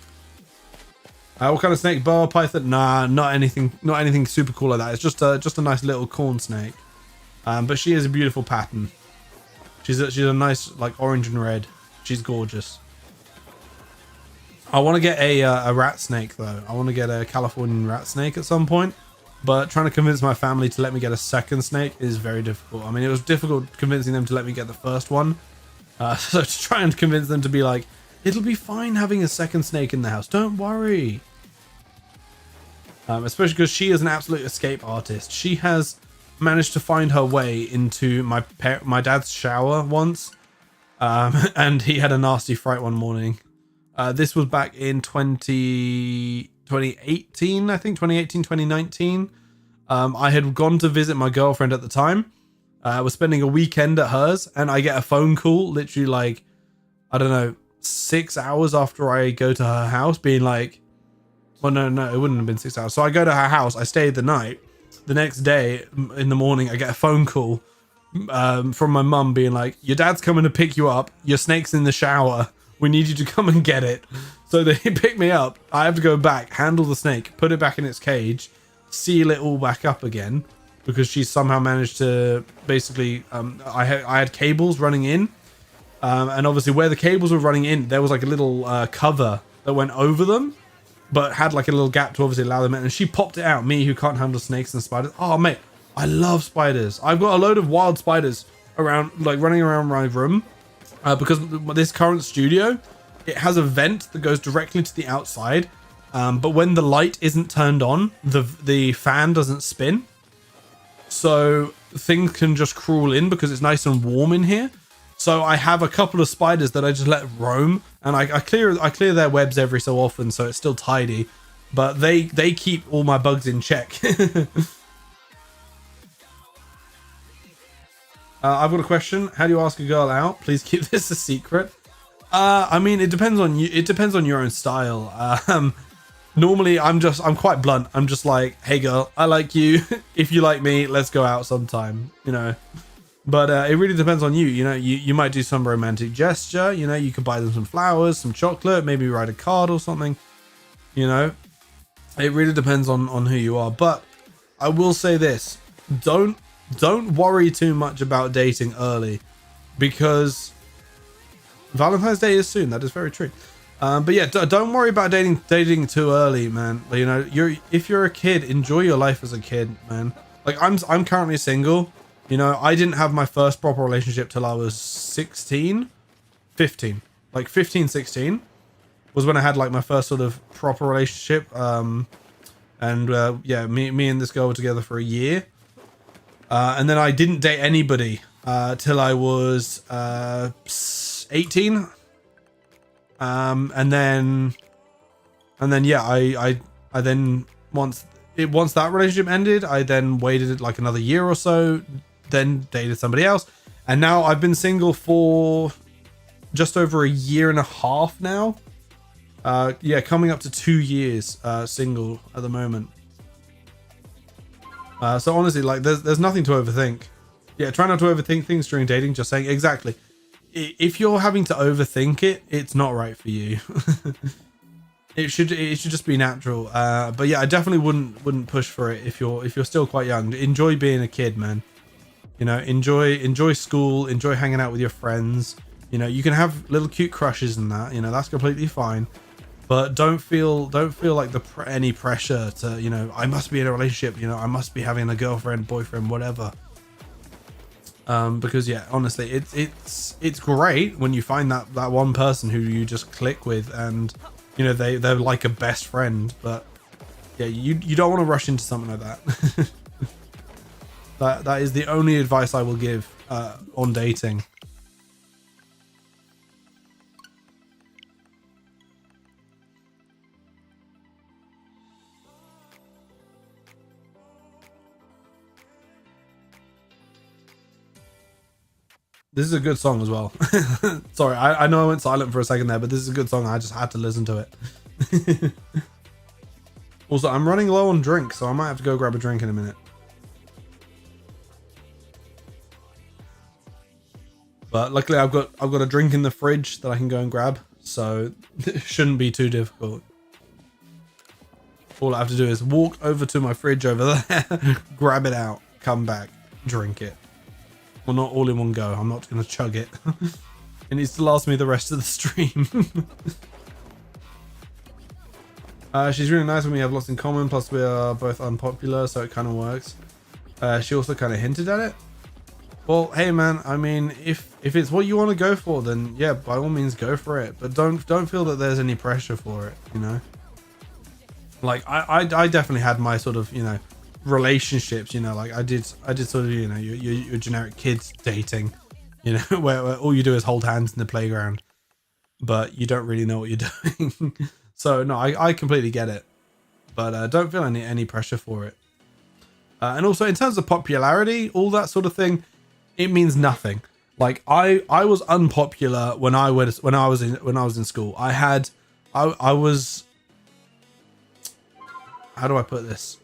What kind of snake? Boa, python? Nah, not anything super cool like that. It's just a nice little corn snake. But she is a beautiful pattern. She's a nice like orange and red. She's gorgeous. I want to get a rat snake though. I want to get a Californian rat snake at some point. But trying to convince my family to let me get a second snake is very difficult. I mean, it was difficult convincing them to let me get the first one. So to try and convince them to be like, it'll be fine having a second snake in the house. Don't worry. Especially because she is an absolute escape artist. She has managed to find her way into my dad's shower once. And he had a nasty fright one morning. This was back in 2018, I think 2018, 2019. I had gone to visit my girlfriend at the time. I was spending a weekend at hers, and I get a phone call literally like, I don't know, 6 hours after I go to her house being like, well, no, it wouldn't have been 6 hours. So I go to her house, I stayed the night. The next day in the morning, I get a phone call from my mum being like, your dad's coming to pick you up. Your snake's in the shower. We need you to come and get it. So they pick me up. I have to go back, handle the snake, put it back in its cage, seal it all back up again, because she somehow managed to basically, I had cables running in. And obviously where the cables were running in, there was like a little cover that went over them, but had like a little gap to obviously allow them in. And she popped it out, me who can't handle snakes and spiders. Oh, mate, I love spiders. I've got a load of wild spiders around, like running around my room. Because this current studio, it has a vent that goes directly to the outside. But when the light isn't turned on, the fan doesn't spin. So things can just crawl in because it's nice and warm in here. So I have a couple of spiders that I just let roam, and I clear their webs every so often, so it's still tidy. But they keep all my bugs in check. I've got a question. How do you ask a girl out? Please keep this a secret. I mean, it depends on you. It depends on your own style. Normally, I'm quite blunt. I'm just like, hey girl, I like you. If you like me, let's go out sometime. You know. But it really depends on you. You know, you might do some romantic gesture. You know, you could buy them some flowers, some chocolate, maybe write a card or something. You know, it really depends on who you are. But I will say this: don't worry too much about dating early, because Valentine's Day is soon. That is very true. But yeah, don't worry about dating too early, man. You know, if you're a kid, enjoy your life as a kid, man. Like I'm currently single. You know, I didn't have my first proper relationship till I was 15, like 15, 16 was when I had like my first sort of proper relationship. Yeah, me and this girl were together for a year. And then I didn't date anybody till I was 18. And then yeah, I then once that relationship ended, I then waited like another year or so, then dated somebody else, and now I've been single for just over a year and a half now. Yeah, coming up to 2 years single at the moment. So honestly, like there's nothing to overthink. Yeah, try not to overthink things during dating. Just saying, exactly. If you're having to overthink it, it's not right for you. It should just be natural. But yeah, I definitely wouldn't push for it if you're still quite young. Enjoy being a kid, man. You know, enjoy school, enjoy hanging out with your friends. You know, you can have little cute crushes and that. You know, that's completely fine. But don't feel like any pressure to, you know, I must be in a relationship. You know, I must be having a girlfriend, boyfriend, whatever. Because yeah, honestly, it's great when you find that one person who you just click with, and you know they're like a best friend. But yeah, you don't want to rush into something like that. That is the only advice I will give on dating. This is a good song as well. Sorry, I know I went silent for a second there, but this is a good song. I just had to listen to it. Also, I'm running low on drink, so I might have to go grab a drink in a minute. But luckily I've got a drink in the fridge that I can go and grab, so it shouldn't be too difficult. All I have to do is walk over to my fridge over there, grab it out, come back, drink it. Well, not all in one go. I'm not going to chug it. It needs to last me the rest of the stream. She's really nice when we have lots in common, plus we are both unpopular, so it kind of works. She also kind of hinted at it. Well, hey man, I mean, if it's what you want to go for, then yeah, by all means go for it. But don't feel that there's any pressure for it, you know? Like I definitely had my sort of, you know, relationships, you know, like I did sort of, you know, your generic kids dating, you know, where all you do is hold hands in the playground, but you don't really know what you're doing. So no, I completely get it, but don't feel any pressure for it. And also in terms of popularity, all that sort of thing, it means nothing. Like I was unpopular when I was in school. I was, how do I put this?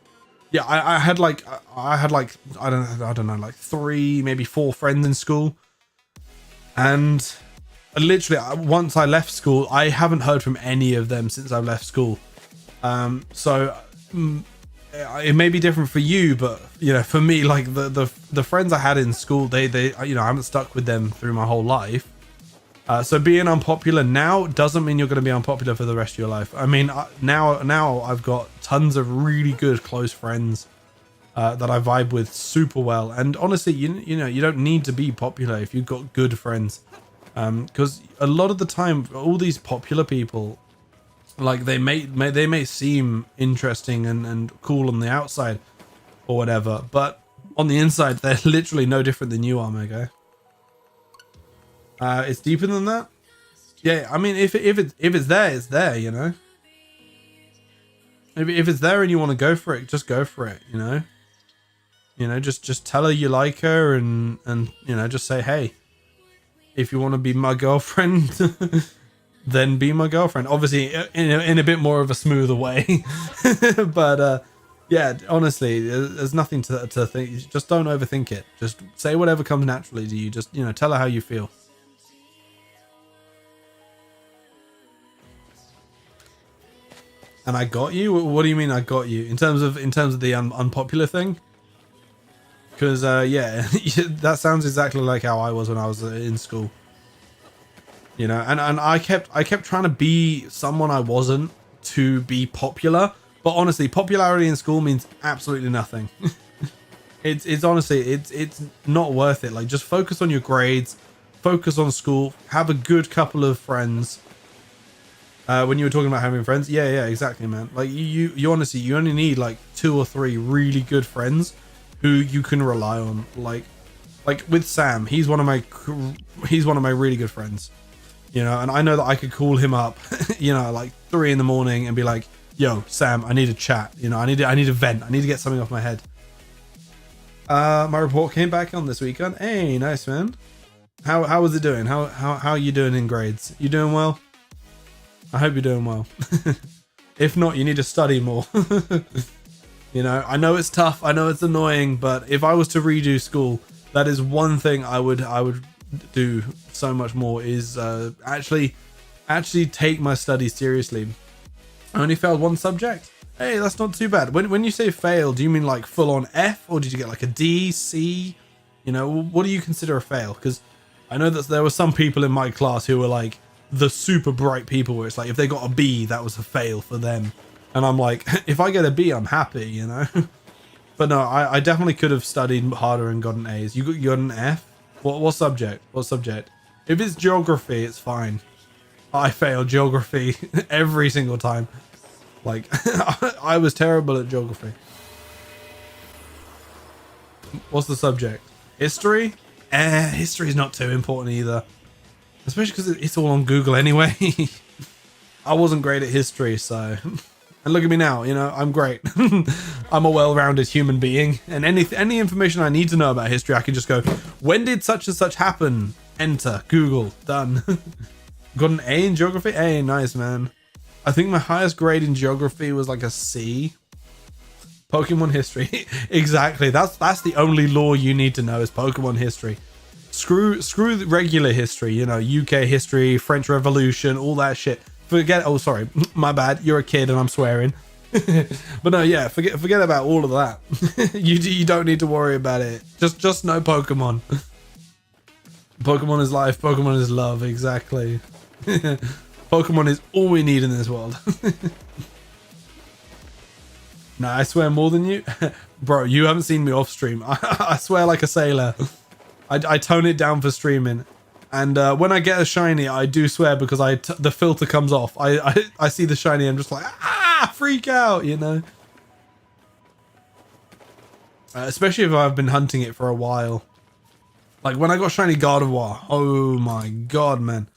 Yeah, I had like I don't know, like 3, maybe 4 friends in school, and literally once I left school, I haven't heard from any of them since I've left school. So it may be different for you, but you know, for me, like the friends I had in school, they you know, I haven't stuck with them through my whole life. So being unpopular now doesn't mean you're going to be unpopular for the rest of your life. I mean, now I've got tons of really good close friends that I vibe with super well. And honestly, you know, you don't need to be popular if you've got good friends. Because a lot of the time, all these popular people, like they may seem interesting and cool on the outside or whatever, but on the inside, they're literally no different than you are, Mego. It's deeper than that. Yeah, I mean, if it's there, it's there, you know. If it's there and you want to go for it, just go for it, you know. You know, just tell her you like her and you know, just say, hey, if you want to be my girlfriend, then be my girlfriend. Obviously, in a bit more of a smoother way, but yeah, honestly, there's nothing to think. Just don't overthink it. Just say whatever comes naturally to you. Just, you know, tell her how you feel. And I got you? What do you mean I got you? In terms of the unpopular thing? Because yeah, that sounds exactly like how I was when I was in school. You know, and I kept trying to be someone I wasn't to be popular. But honestly, popularity in school means absolutely nothing. It's honestly, it's not worth it. Like, just focus on your grades, focus on school, have a good couple of friends. When you were talking about having friends, yeah, exactly, man. Like you honestly, you only need like 2 or 3 really good friends who you can rely on. Like with Sam, he's one of my really good friends, you know, and I know that I could call him up, you know, like 3 in the morning and be like, yo, Sam, I need a chat, you know, I need a vent, I need to get something off my head. My report came back on this weekend. Hey, nice, man. How was it doing? How are you doing in grades? You doing well? I hope you're doing well. If not, you need to study more. You know, I know it's tough, I know it's annoying, but if I was to redo school, that is one thing I would do so much more, is actually take my studies seriously. I only failed 1 subject. Hey, that's not too bad. When you say fail, do you mean like full on F, or did you get like a D, C? You know, what do you consider a fail? Because I know that there were some people in my class who were like the super bright people, where it's like if they got a B, that was a fail for them. And I'm like, if I get a B, I'm happy, you know. But no, I definitely could have studied harder and gotten A's. You got an F? What subject? What subject? If it's geography, it's fine. I failed geography every single time. Like, I was terrible at geography. What's the subject? History? History is not too important either. Especially because it's all on Google anyway. I wasn't great at history, so... And look at me now, you know, I'm great. I'm a well-rounded human being. And any information I need to know about history, I can just go, when did such and such happen? Enter, Google, done. Got an A in geography? Hey, nice, man. I think my highest grade in geography was like a C. Pokemon history. Exactly. That's the only lore you need to know is Pokemon history. Screw the regular history, you know, UK history, French Revolution, all that shit. Forget, oh sorry, my bad. You're a kid and I'm swearing. But no, yeah, forget about all of that. You don't need to worry about it. Just know Pokemon. Pokemon is life, Pokemon is love, exactly. Pokemon is all we need in this world. Nah, I swear more than you. Bro, you haven't seen me off stream. I swear like a sailor. I tone it down for streaming. And when I get a shiny, I do swear because the filter comes off. I see the shiny, I'm just like, freak out, you know? Especially if I've been hunting it for a while. Like when I got shiny Gardevoir, oh my god, man.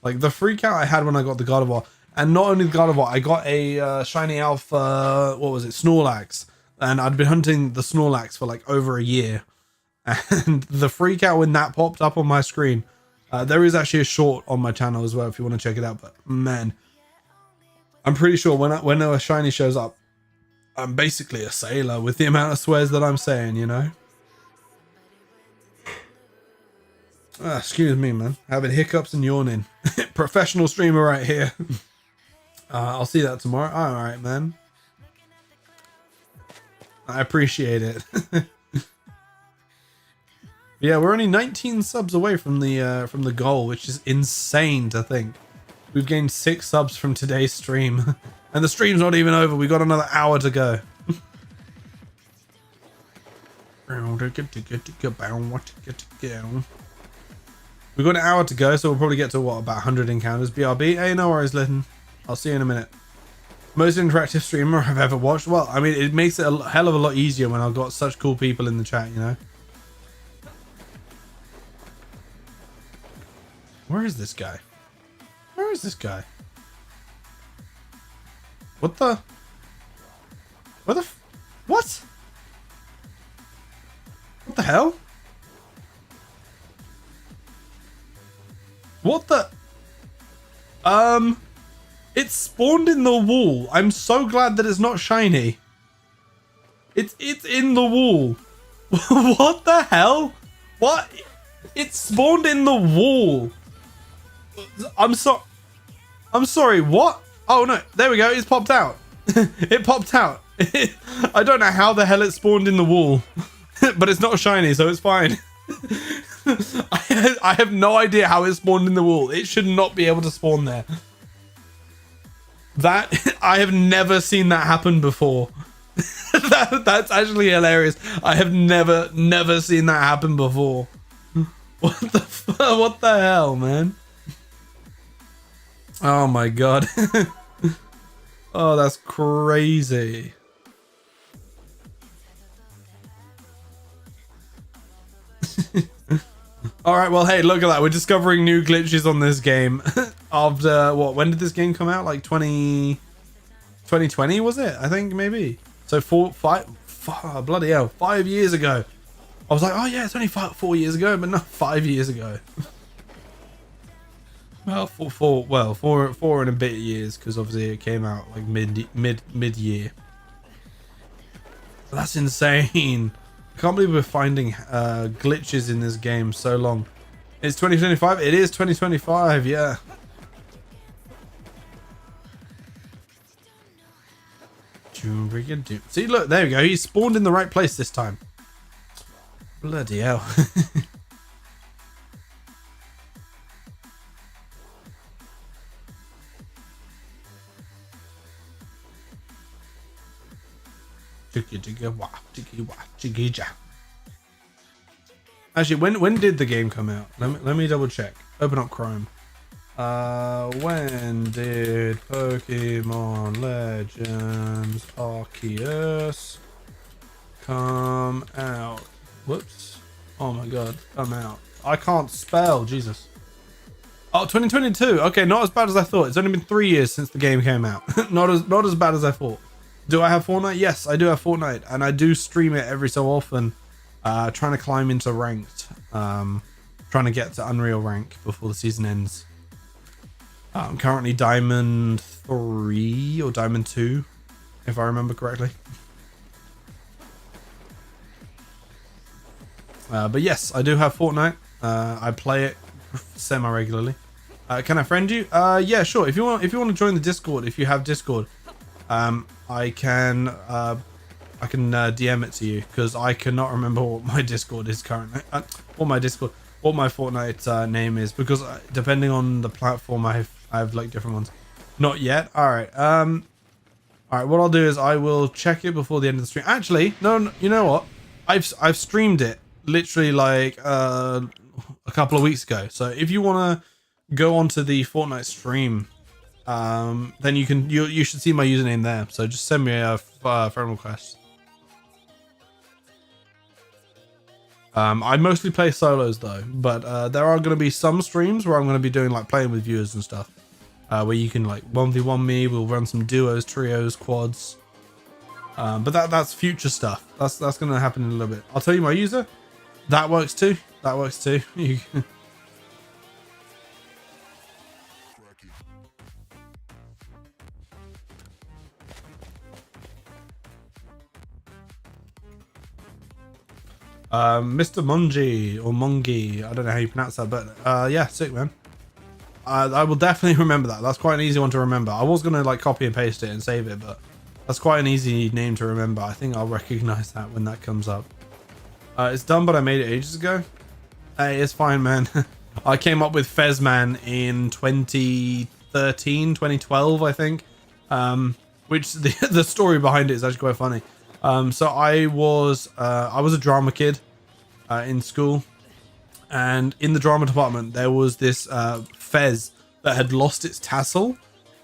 Like the freak out I had when I got the Gardevoir. And not only the Gardevoir, I got a shiny Alpha, what was it, Snorlax. And I'd been hunting the Snorlax for like over a year. And the freak out when that popped up on my screen. There is actually a short on my channel as well if you want to check it out. But man, I'm pretty sure when a shiny shows up, I'm basically a sailor with the amount of swears that I'm saying, you know? Excuse me, man. Having hiccups and yawning. Professional streamer right here. I'll see that tomorrow. All right, man. I appreciate it. Yeah, we're only 19 subs away from the goal, which is insane to think. We've gained 6 subs from today's stream, and the stream's not even over. We got another hour to go. We've got an hour to go, so we'll probably get to what, about 100 encounters. BRB. Hey, no worries, Lytton. I'll see you in a minute. Most interactive streamer I've ever watched. Well, I mean, it makes it a hell of a lot easier when I've got such cool people in the chat, you know. Where is this guy? Where is this guy? What the? Where the? What? What the hell? What the? It spawned in the wall. I'm so glad that it's not shiny. It's in the wall. What the hell? What? It spawned in the wall. I'm sorry, what? Oh no, there we go, it's popped out. It popped out. I don't know how the hell it spawned in the wall. But it's not shiny, so it's fine. I have no idea how it spawned in the wall. It should not be able to spawn there. That, I have never seen that happen before. That's actually hilarious. I have never seen that happen before. What the hell, man? Oh my god. Oh, that's crazy. All right, well, hey, look at that. We're discovering new glitches on this game. After what? When did this game come out? Like 2020 was it? I think maybe. So bloody hell, 5 years ago. I was like, oh yeah, it's only 4 years ago, but no, 5 years ago. Well, four and a bit years, because obviously it came out like mid year. That's insane. I can't believe we're finding glitches in this game so long. It's 2025. It is 2025. Yeah. See, look, there we go. He spawned in the right place this time. Bloody hell. Actually, when did the game come out? Let me double check. Open up Chrome. When did Pokemon Legends Arceus come out? Whoops. Oh my god, come out. I can't spell, Jesus. Oh, 2022. Okay, not as bad as I thought. It's only been 3 years since the game came out. not as bad as I thought. Do I have Fortnite? Yes, I do have Fortnite, and I do stream it every so often. Trying to climb into ranked. Trying to get to Unreal rank before the season ends. I'm currently Diamond 3 or Diamond 2, if I remember correctly. But yes, I do have Fortnite. I play it semi-regularly. Can I friend you? Yeah, sure. If you want to join the Discord, if you have Discord, I can DM it to you, because I cannot remember what my Discord is currently. What my Fortnite name is, because depending on the platform, I have like different ones. Not yet. All right. All right. What I'll do is I will check it before the end of the stream. Actually, no. You know what? I've streamed it literally like a couple of weeks ago. So if you want to go onto the Fortnite stream, then you should see my username there. So just send me a friend request. I mostly play solos though, but there are going to be some streams where I'm going to be doing like playing with viewers and stuff, where you can like 1v1 me. We'll run some duos, trios, quads. But that's future stuff. That's going to happen in a little bit. I'll tell you my user. That works too. That works too. Mr. Mungi or Mungi, I don't know how you pronounce that, but yeah, sick, man. I will definitely remember that. That's quite an easy one to remember. I was gonna like copy and paste it and save it, but that's quite an easy name to remember. I think I'll recognize that when that comes up. It's done, but I made it ages ago. Hey, it's fine, man. I came up with Fezzman in 2013, 2012, I think. Which the story behind it is actually quite funny. So I was a drama kid in school, and in the drama department there was this fez that had lost its tassel,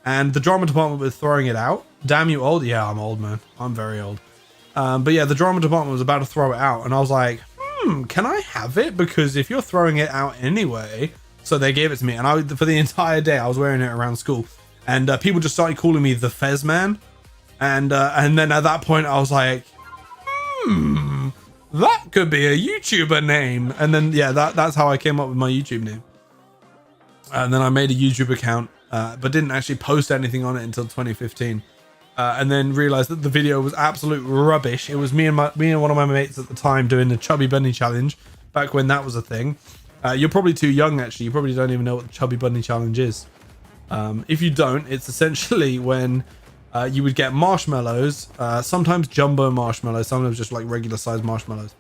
and the drama department was throwing it out. Damn, you old? Yeah, I'm old, man. I'm very old. But yeah, the drama department was about to throw it out, and I was like, can I have it? Because if you're throwing it out anyway. So they gave it to me, and for the entire day I was wearing it around school, and people just started calling me the Fezzman. And then at that point I was like, that could be a YouTuber name. And then yeah, that's how I came up with my YouTube name. And then I made a YouTube account, but didn't actually post anything on it until 2015. And then realized that the video was absolute rubbish. It was me and one of my mates at the time doing the Chubby Bunny Challenge, back when that was a thing. You're probably too young, actually. You probably don't even know what the Chubby Bunny Challenge is. If you don't, it's essentially when you would get marshmallows, sometimes jumbo marshmallows, sometimes just like regular sized marshmallows,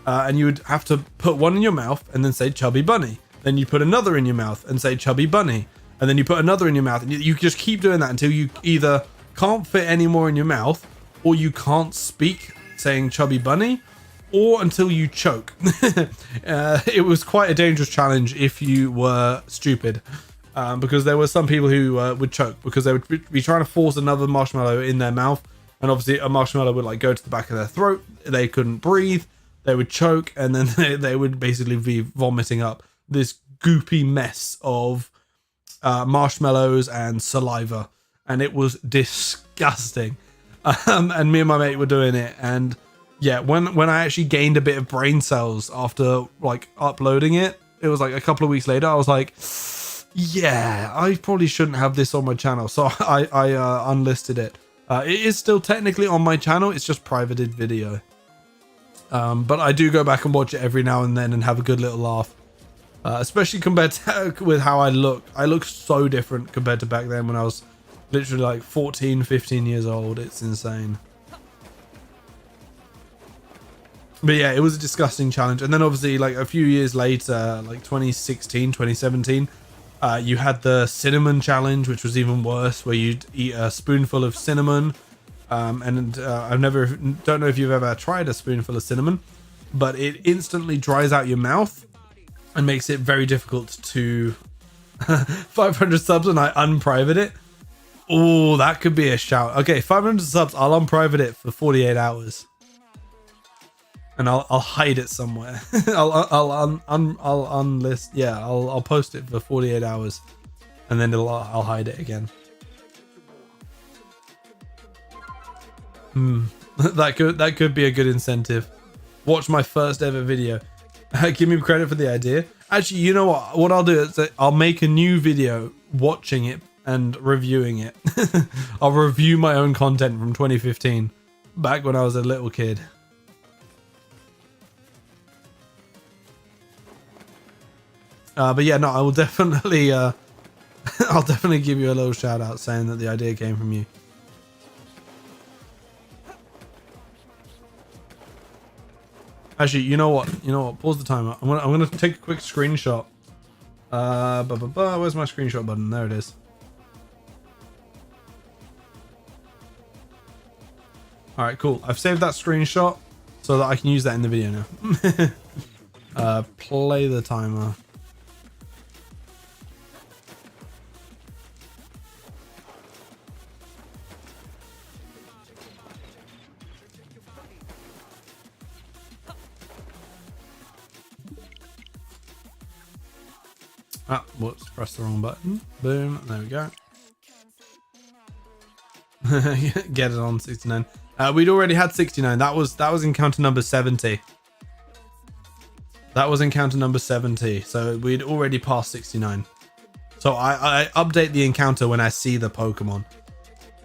and you would have to put one in your mouth and then say Chubby Bunny. Then you put another in your mouth and say Chubby Bunny, and then you put another in your mouth, and you just keep doing that until you either can't fit any more in your mouth, or you can't speak saying Chubby Bunny, or until you choke. It was quite a dangerous challenge if you were stupid. Because there were some people who would choke because they would be trying to force another marshmallow in their mouth, and obviously a marshmallow would like go to the back of their throat. They couldn't breathe, they would choke, and then they would basically be vomiting up this goopy mess of marshmallows and saliva, and it was disgusting. And me and my mate were doing it, and yeah, when I actually gained a bit of brain cells after like uploading it, it was like a couple of weeks later, I was like, yeah, I probably shouldn't have this on my channel. So I unlisted it. It is still technically on my channel. It's just privated video. But I do go back and watch it every now and then and have a good little laugh. Especially compared to with how I look. I look so different compared to back then when I was literally like 14, 15 years old. It's insane. But yeah, it was a disgusting challenge. And then obviously like a few years later, like 2016, 2017, you had the cinnamon challenge, which was even worse, where you'd eat a spoonful of cinnamon. And don't know if you've ever tried a spoonful of cinnamon, but it instantly dries out your mouth and makes it very difficult to 500 subs, and I unprivate it. Oh, that could be a shout. Okay, 500 subs, I'll unprivate it for 48 hours. And I'll hide it somewhere. I'll unlist. Yeah, I'll post it for 48 hours, and then I'll hide it again. That could be a good incentive. Watch my first ever video. Give me credit for the idea. Actually, you know what? What I'll do is I'll make a new video watching it and reviewing it. I'll review my own content from 2015, back when I was a little kid. But yeah, no, I will definitely, I'll definitely give you a little shout out saying that the idea came from you. Actually, you know what? Pause the timer. I'm gonna take a quick screenshot. Where's my screenshot button? There it is. All right, cool. I've saved that screenshot so that I can use that in the video now. Play the timer. Ah, whoops, press the wrong button. Boom, there we go. Get it on 69. We'd already had 69. That was encounter number 70. That was encounter number 70. So we'd already passed 69. So I update the encounter when I see the Pokemon.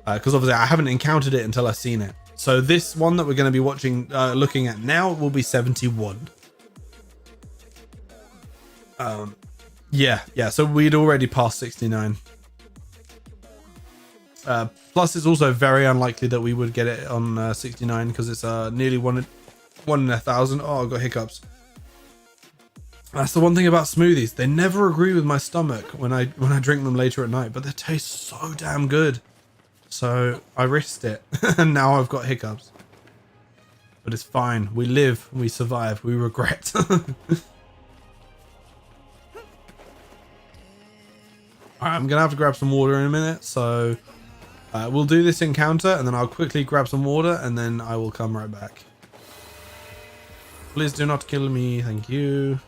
Because obviously I haven't encountered it until I've seen it. So this one that we're going to be watching, looking at now will be 71. Yeah, so we'd already passed 69. Plus, it's also very unlikely that we would get it on 69 because it's nearly one in 1,000. Oh, I've got hiccups. That's the one thing about smoothies. They never agree with my stomach when I drink them later at night, but they taste so damn good. So I risked it, and now I've got hiccups. But it's fine. We live, we survive, we regret. Alright, I'm gonna have to grab some water in a minute, so we'll do this encounter and then I'll quickly grab some water and then I will come right back. Please do not kill me, thank you.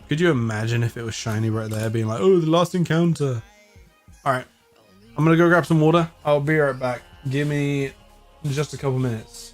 Could you imagine if it was shiny right there being like, oh, the last encounter? Alright, I'm gonna go grab some water. I'll be right back. Give me just a couple minutes.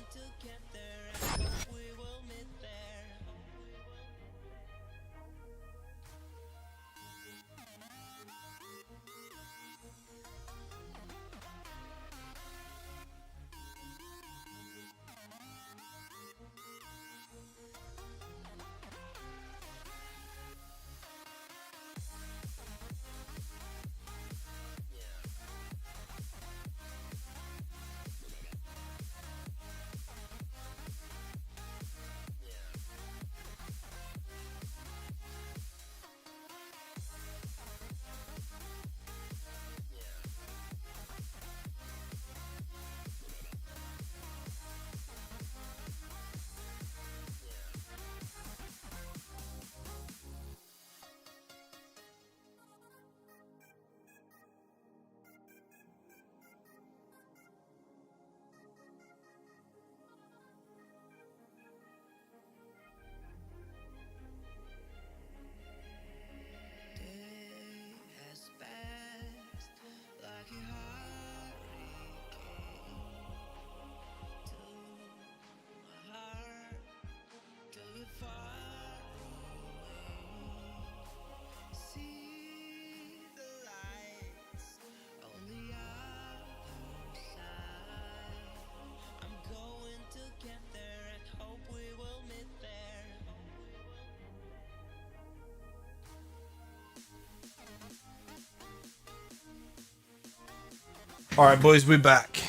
All right, boys, we're back.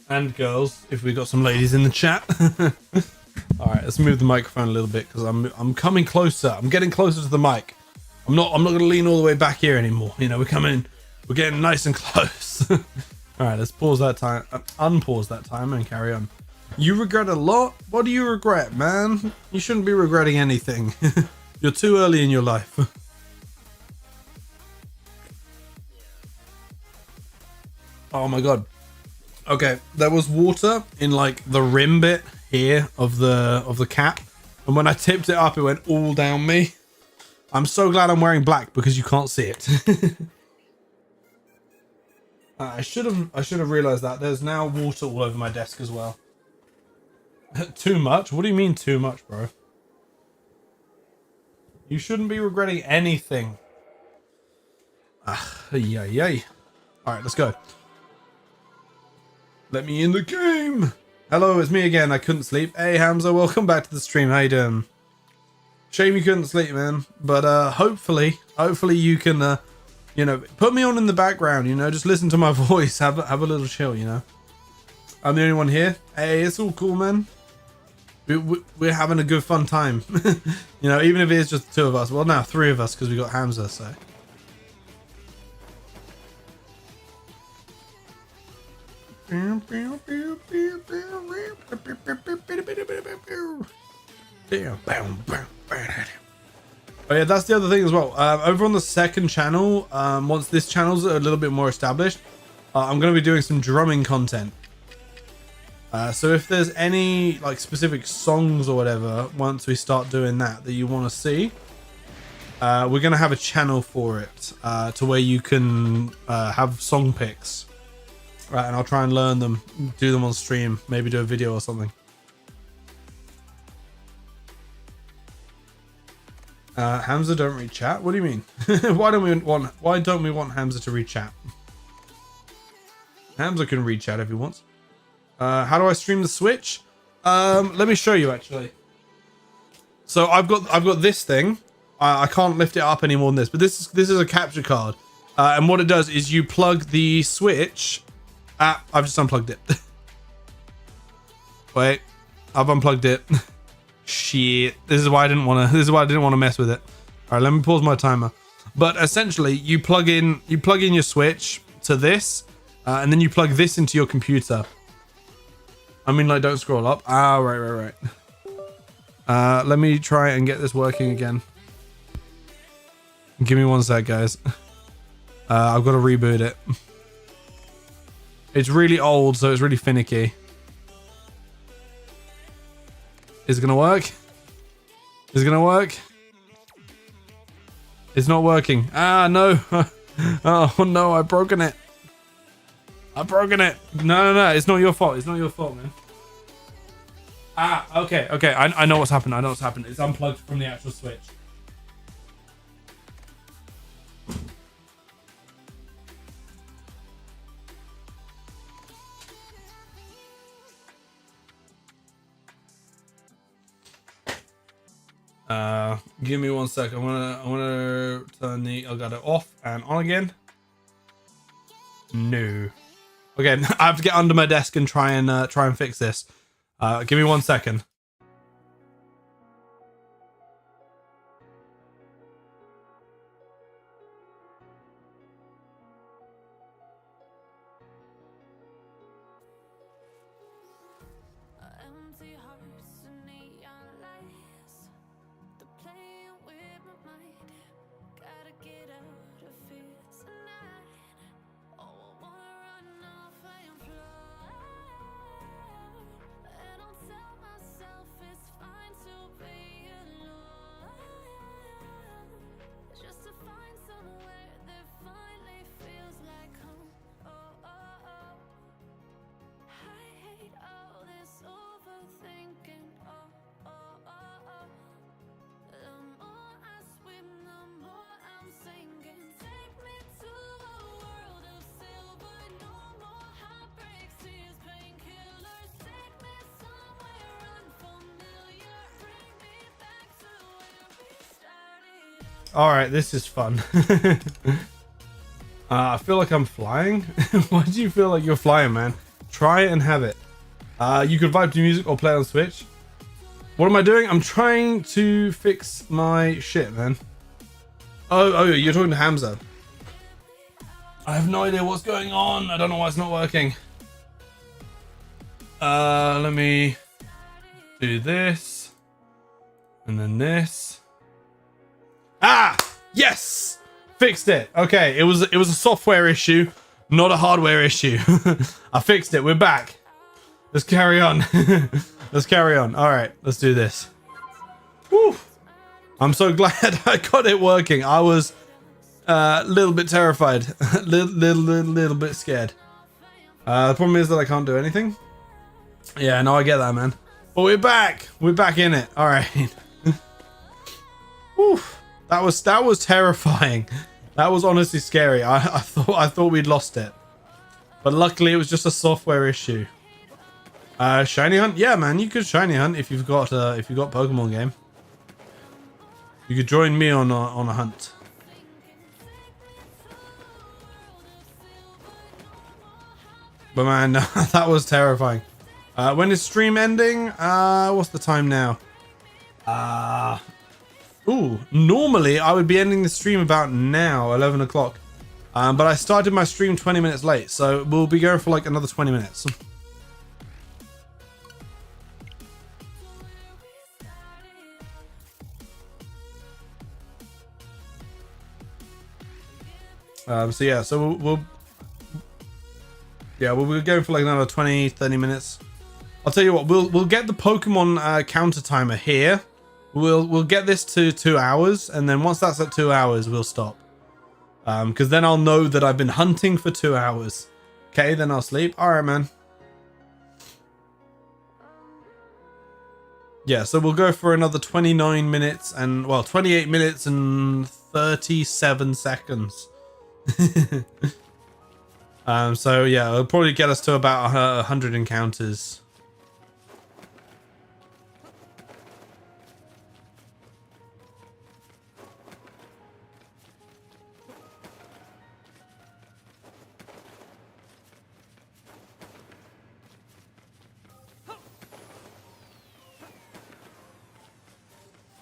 And girls, if we got some ladies in the chat. All right, let's move the microphone a little bit because I'm coming closer. I'm getting closer to the mic. I'm not going to lean all the way back here anymore. You know, we're getting nice and close. All right, let's pause that time, unpause that time, and carry on. You regret a lot? What do you regret, man? You shouldn't be regretting anything. You're too early in your life. Oh my god. Okay, there was water in like the rim bit here of the cap, and when I tipped it up, it went all down me. I'm so glad I'm wearing black because you can't see it. I should have realized that. There's now water all over my desk as well. Too much? What do you mean too much, bro? You shouldn't be regretting anything. Yay, yay. All right, let's go. Let me in the game. Hello, it's me again. I couldn't sleep. Hey, Hamza, welcome back to the stream. How you doing? Shame you couldn't sleep, man. But hopefully you can, you know, put me on in the background. You know, just listen to my voice. Have a little chill. You know, I'm the only one here. Hey, it's all cool, man. We're having a good fun time. You know, even if it is just the two of us. Well, now 3 of us because we got Hamza. So. Oh yeah, that's the other thing as well. Over on the second channel, once this channel's a little bit more established, I'm going to be doing some drumming content. So if there's any like specific songs or whatever, once we start doing that you want to see, we're going to have a channel for it, to where you can have song picks. Right, and I'll try and learn them, do them on stream, maybe do a video or something. Hamza don't read chat? What do you mean? Why don't we want Hamza to read chat? Hamza can read chat if he wants. How do I stream the Switch? Let me show you actually. So I've got this thing. I can't lift it up any more than this, but this is a capture card. And what it does is you plug the Switch. I've just unplugged it. Wait, I've unplugged it. Shit. This is why I didn't want to mess with it. All right, let me pause my timer. But essentially, you plug in your Switch to this, and then you plug this into your computer. I mean, like, don't scroll up. Right. Let me try and get this working again. Give me one sec, guys. I've got to reboot it. It's really old, so it's really finicky. Is it gonna work? Is it gonna work? It's not working. No. Oh no, I've broken it. No. It's not your fault. It's not your fault, man. Okay. I know what's happened. It's unplugged from the actual Switch. Give me one sec. I wanna turn the Elgato off and on again. No. Okay, I have to get under my desk and try and fix this. Give me 1 second. All right, this is fun. I feel like I'm flying. Why do you feel like you're flying, man? Try it and have it. You can vibe to music or play on Switch. What am I doing? I'm trying to fix my shit, man. Oh, you're talking to Hamza. I have no idea what's going on. I don't know why it's not working. Let me do this. And then this. Yes! Fixed it. Okay, it was a software issue, not a hardware issue. I fixed it. We're back. Let's carry on. Let's carry on. All right, let's do this. Woo. I'm so glad I got it working. I was a little bit terrified, little bit scared. The problem is that I can't do anything. Yeah, no, I get that, man. But we're back. We're back in it. All right. Woo. That was terrifying. That was honestly scary. I thought we'd lost it, but luckily it was just a software issue. Shiny hunt? Yeah, man, you could shiny hunt if you've got Pokemon game. You could join me on a hunt. But man, that was terrifying. When is stream ending? What's the time now? Ooh, normally I would be ending the stream about now, 11 o'clock. But I started my stream 20 minutes late, so we'll be going for like another 20 minutes. So yeah, so we'll be going for like another 20-30 minutes. I'll tell you what, we'll get the Pokemon counter timer here. We'll get this to 2 hours, and then once that's at 2 hours, we'll stop. Because then I'll know that I've been hunting for 2 hours. Okay, then I'll sleep. All right, man. Yeah, so we'll go for another 29 minutes and, well, 28 minutes and 37 seconds. So yeah, it'll probably get us to about 100 encounters.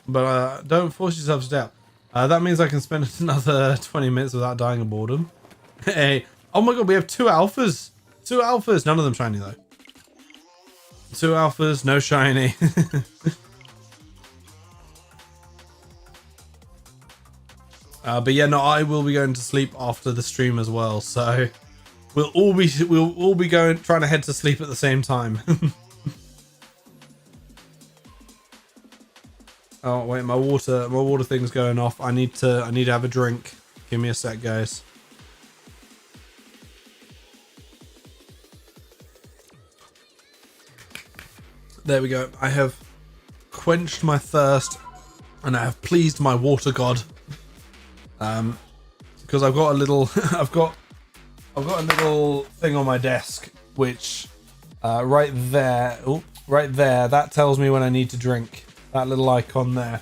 But don't force yourself to doubt. That means I can spend another 20 minutes without dying of boredom. Hey, oh my god, we have 2 alphas. 2 alphas, none of them shiny though. 2 alphas, no shiny. But yeah, no, I will be going to sleep after the stream as well. So we'll all be trying to head to sleep at the same time. Oh wait, my water thing's going off. I need to have a drink. Give me a sec, guys. There we go. I have quenched my thirst, and I have pleased my water god. Because I've got a little, I've got a little thing on my desk, which right there, that tells me when I need to drink. That little icon there,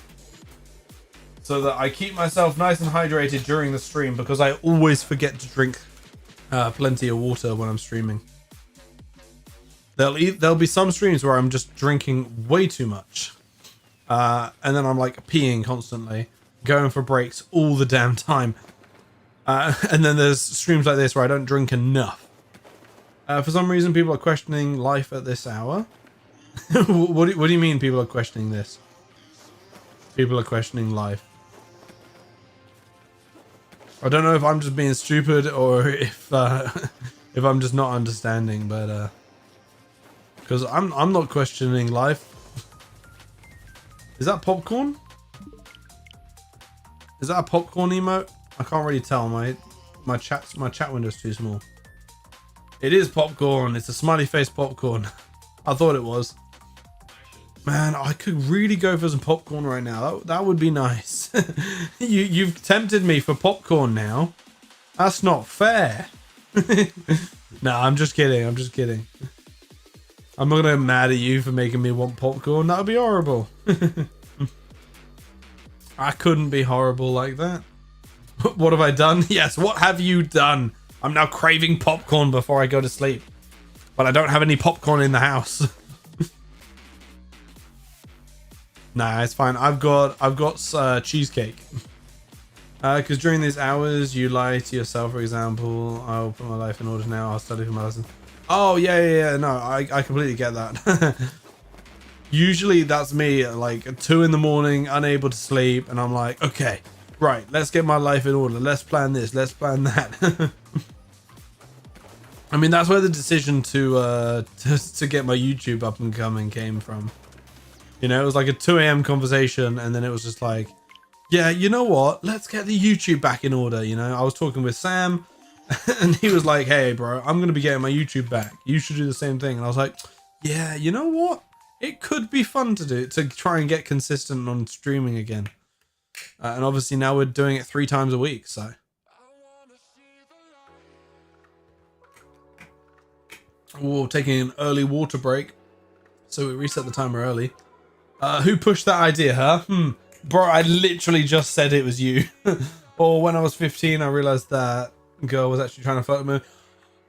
so that I keep myself nice and hydrated during the stream, because I always forget to drink plenty of water when I'm streaming. There'll be some streams where I'm just drinking way too much, and then I'm like peeing constantly, going for breaks all the damn time, and then there's streams like this where I don't drink enough. For some reason, people are questioning life at this hour. What do you mean people are questioning this? People are questioning life. I don't know if I'm just being stupid or if I'm just not understanding, but because I'm not questioning life. Is that popcorn? Is that a popcorn emote? I can't really tell. My chat window's too small. It is popcorn. It's a smiley face popcorn. I thought it was. Man, I could really go for some popcorn right now. That would be nice. You've tempted me for popcorn now. That's not fair. No, I'm just kidding. I'm just kidding. I'm not gonna get mad at you for making me want popcorn. That would be horrible. I couldn't be horrible like that. What have I done? Yes, what have you done? I'm now craving popcorn before I go to sleep. But I don't have any popcorn in the house. Nah, it's fine. I've got cheesecake. Because during these hours, you lie to yourself, for example. I'll put my life in order now. I'll study for my lesson. Oh, yeah. No, I completely get that. Usually that's me, like at 2 in the morning, unable to sleep. And I'm like, okay, right, let's get my life in order. Let's plan this. Let's plan that. I mean, that's where the decision to get my YouTube up and coming came from. You know, it was like a 2 a.m. conversation, and then it was just like, yeah, you know what? Let's get the YouTube back in order. You know, I was talking with Sam, and he was like, hey, bro, I'm going to be getting my YouTube back. You should do the same thing. And I was like, yeah, you know what? It could be fun to try and get consistent on streaming again. And obviously now we're doing it 3 times a week, so. We're taking an early water break, so we reset the timer early. Who pushed that idea, huh? Bro, I literally just said it was you. Or when I was 15, I realized that girl was actually trying to flirt with me.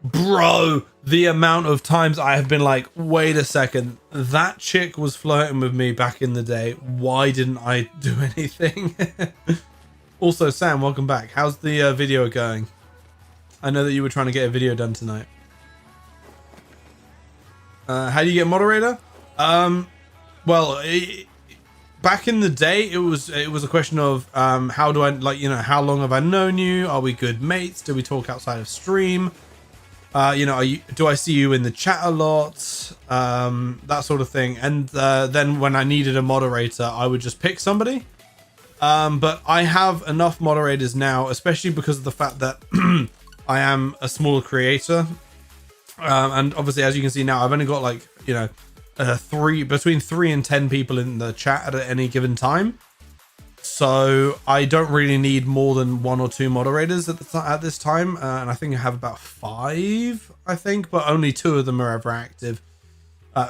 Bro, the amount of times I have been like, wait a second, that chick was flirting with me back in the day. Why didn't I do anything? Also, Sam, welcome back. How's the video going? I know that you were trying to get a video done tonight. How do you get moderator? Well, back in the day, it was a question of how do I, like, you know, how long have I known you? Are we good mates? Do we talk outside of stream? You know, do I see you in the chat a lot? That sort of thing. And then when I needed a moderator, I would just pick somebody. But I have enough moderators now, especially because of the fact that I am a small creator. And obviously, as you can see now, I've only got like, you know, between 3 and 10 people in the chat at any given time. So I don't really need more than 1 or 2 moderators at this time. And I think I have about 5, I think, but only 2 of them are ever active.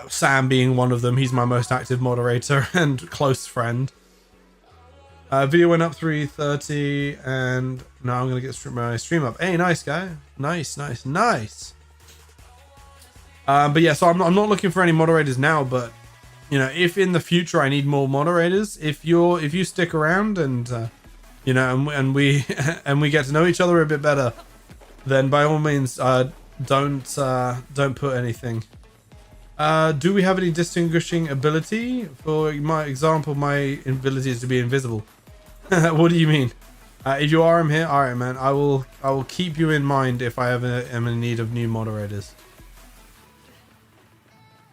Sam being one of them. He's my most active moderator and close friend. Video went up 3:30 and now I'm going to get my stream up. Hey, nice guy. Nice. But yeah, so I'm not looking for any moderators now, but you know, if in the future I need more moderators, if you stick around and you know, and we get to know each other a bit better, then by all means don't put anything. Do we have any distinguishing ability? For my example, my ability is to be invisible. What do you mean? If you are, I'm here. All right, man. I will keep you in mind if I ever am in need of new moderators.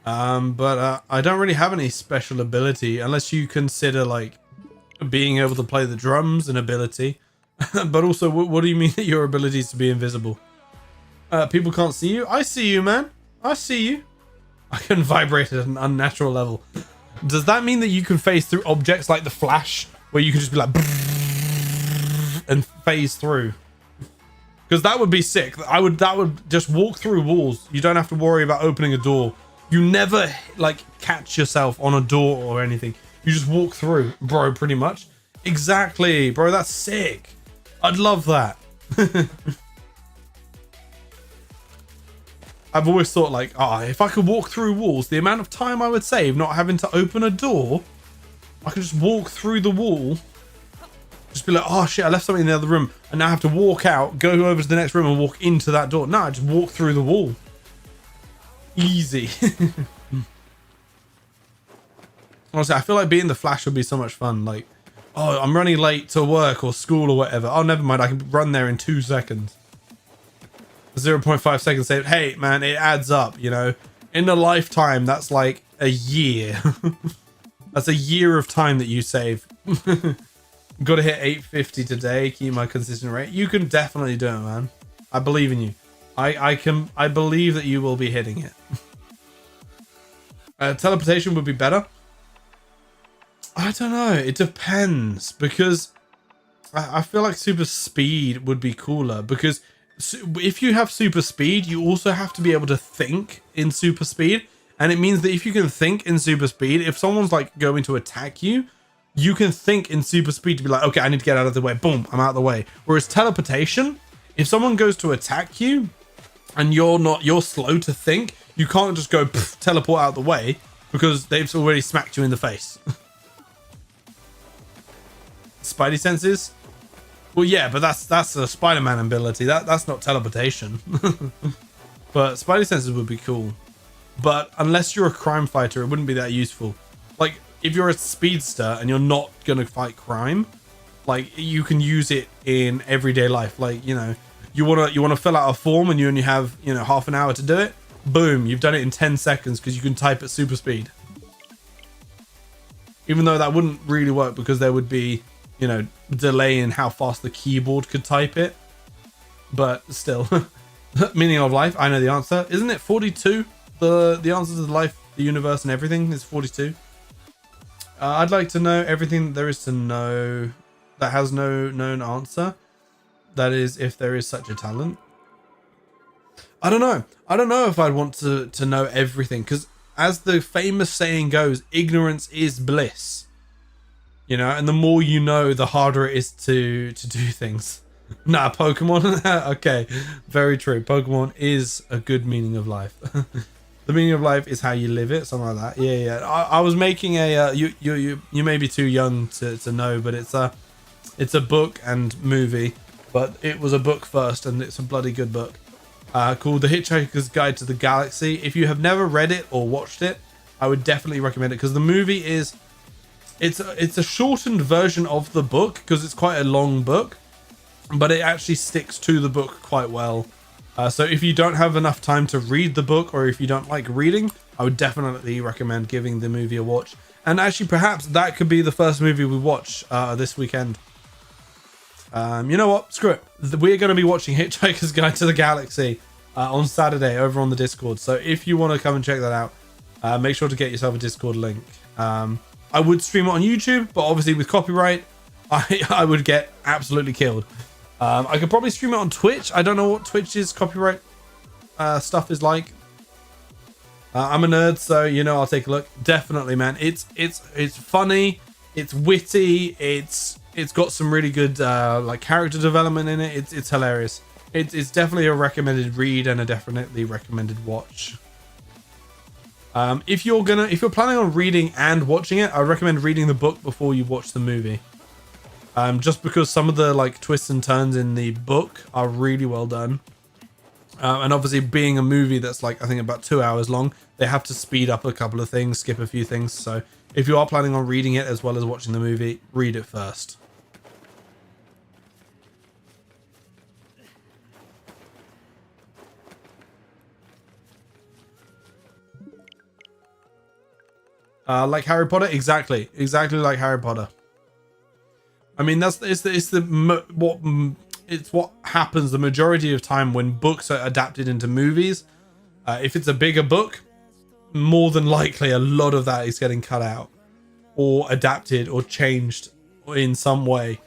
But I don't really have any special ability unless you consider like being able to play the drums an ability. But also, what do you mean that your ability is to be invisible? People can't see you. I see you, man. I see you. I can vibrate at an unnatural level. Does that mean that you can phase through objects like the Flash, where you can just be like and phase through? Because that would be sick. That would just walk through walls. You don't have to worry about opening a door. You never like catch yourself on a door or anything. You just walk through, bro, pretty much. Exactly, bro. That's sick. I'd love that. I've always thought like, if I could walk through walls, the amount of time I would save not having to open a door, I could just walk through the wall. Just be like, oh shit, I left something in the other room, and now I have to walk out, go over to the next room and walk into that door. No, I just walk through the wall. Easy. Honestly, I feel like being the Flash would be so much fun. Like, oh, I'm running late to work or school or whatever. Oh, never mind. I can run there in 2 seconds. 0.5 seconds saved. Hey, man, it adds up, you know. In a lifetime, that's like a year. That's a year of time that you save. Got to hit 850 today. Keep my consistent rate. You can definitely do it, man. I believe in you. I believe that you will be hitting it. Teleportation would be better. I don't know. It depends, because I feel like super speed would be cooler, because if you have super speed, you also have to be able to think in super speed. And it means that if you can think in super speed, if someone's like going to attack you, you can think in super speed to be like, okay, I need to get out of the way. Boom, I'm out of the way. Whereas teleportation, if someone goes to attack you and you're slow to think, you can't just go teleport out of the way, because they've already smacked you in the face. Spidey senses? Well, yeah, but that's a Spider-Man ability. That's not teleportation. But Spidey senses would be cool. But unless you're a crime fighter, it wouldn't be that useful. Like, if you're a speedster and you're not gonna fight crime, like, you can use it in everyday life. Like, you know, you wanna fill out a form and you only have, you know, half an hour to do it. Boom, you've done it in 10 seconds because you can type at super speed. Even though that wouldn't really work, because there would be, you know, delay in how fast the keyboard could type it. But still, meaning of life, I know the answer. Isn't it 42? The answer to the life, the universe, and everything is 42. I'd like to know everything there is to know that has no known answer. That is, if there is such a talent. I don't know. I don't know if I'd want to know everything, because as the famous saying goes, ignorance is bliss. You know, and the more you know, the harder it is to do things. Nah, Pokemon. Okay, very true. Pokemon is a good meaning of life. The meaning of life is how you live it, something like that. Yeah. I was making a you may be too young to know, but it's a book and movie, but it was a book first, and it's a bloody good book. Called The Hitchhiker's Guide to the Galaxy. If you have never read it or watched it, I would definitely recommend it, because the movie is it's a shortened version of the book, because it's quite a long book, but it actually sticks to the book quite well. So if you don't have enough time to read the book, or if you don't like reading, I would definitely recommend giving the movie a watch. And actually, perhaps that could be the first movie we watch this weekend. You know what? Screw it. We're going to be watching Hitchhiker's Guide to the Galaxy on Saturday over on the Discord. So if you want to come and check that out, make sure to get yourself a Discord link. I would stream it on YouTube, but obviously with copyright, I would get absolutely killed. I could probably stream it on Twitch. I don't know what Twitch's copyright stuff is like. I'm a nerd, so you know, I'll take a look. Definitely, man. It's funny. It's witty. It's got some really good like character development in it. It's hilarious. It's definitely a recommended read and a definitely recommended watch. If you're planning on reading and watching it, I would recommend reading the book before you watch the movie. Just because some of the like twists and turns in the book are really well done. And obviously being a movie that's like, I think about 2 hours long, they have to speed up a couple of things, skip a few things. So if you are planning on reading it as well as watching the movie, read it first. Like Harry Potter, exactly like Harry Potter. I mean, it's what happens the majority of time when books are adapted into movies. If it's a bigger book, more than likely a lot of that is getting cut out or adapted or changed in some way.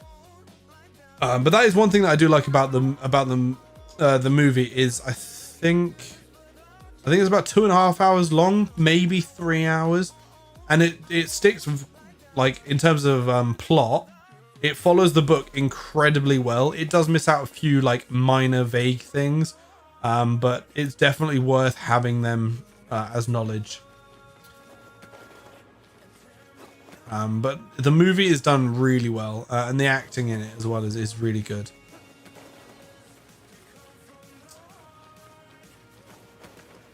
But that is one thing that I do like about the movie is I think it's about 2.5 hours long, maybe 3 hours. And it sticks with, like, in terms of plot, it follows the book incredibly well. It does miss out a few like minor vague things, but it's definitely worth having them as knowledge. But the movie is done really well, and the acting in it as well is really good.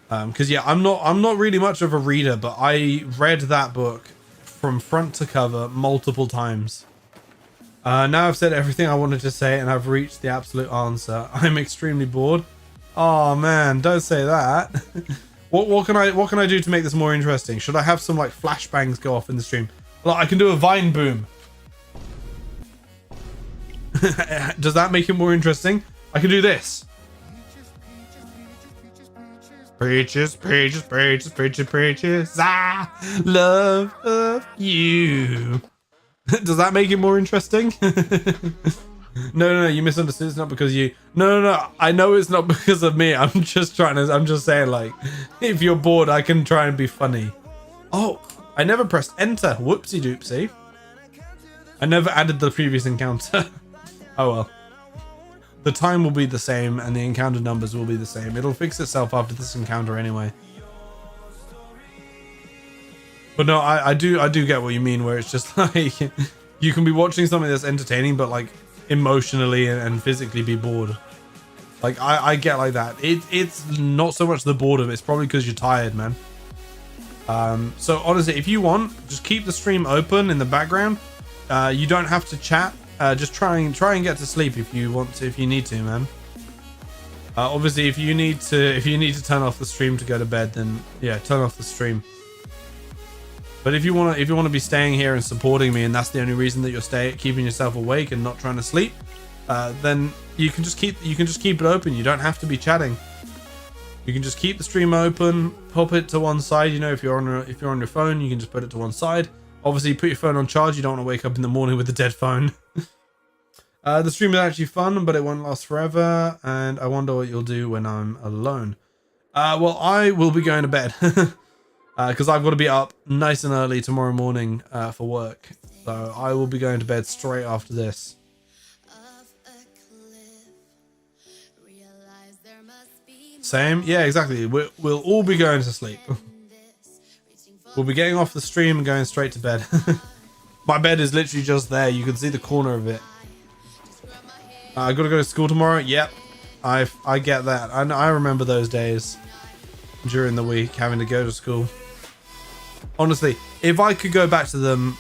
Because yeah, I'm not really much of a reader, but I read that book from front to cover multiple times. Now I've said everything I wanted to say, and I've reached the absolute answer. I'm extremely bored. Oh man, don't say that. What can I do to make this more interesting? Should I have some like flashbangs go off in the stream? Well, I can do a vine boom. Does that make it more interesting? I can do this. Preaches, preaches, preaches, preaches, preaches. I love you. Does that make it more interesting? No, you misunderstood. It's not because you. No. I know it's not because of me. I'm just saying, like, if you're bored, I can try and be funny. Oh, I never pressed enter. Whoopsie doopsie. I never added the previous encounter. Oh well. The time will be the same and the encounter numbers will be the same. It'll fix itself after this encounter anyway. But no, I do get what you mean, where it's just like you can be watching something that's entertaining, but like emotionally and physically be bored. Like I get like that. It's not so much the boredom, it's probably because you're tired, man. So honestly, if you want, just keep the stream open in the background. You don't have to chat. Just try and get to sleep if you want to, if you need to, man. Obviously, if you need to turn off the stream to go to bed, then yeah, turn off the stream. But if you want to be staying here and supporting me, and that's the only reason that you're keeping yourself awake and not trying to sleep, then you can just keep it open. You don't have to be chatting. You can just keep the stream open, pop it to one side. You know, if you're on your phone, you can just put it to one side. Obviously, put your phone on charge. You don't want to wake up in the morning with a dead phone. The stream is actually fun, but it won't last forever, and I wonder what you'll do when I'm alone. Well, I will be going to bed because I've got to be up nice and early tomorrow morning for work. So I will be going to bed straight after this. Same? Yeah, exactly. We'll all be going to sleep. We'll be getting off the stream and going straight to bed. My bed is literally just there. You can see the corner of it. I gotta go to school tomorrow. Yep, I get that. I remember those days during the week having to go to school. Honestly, if I could go back to them,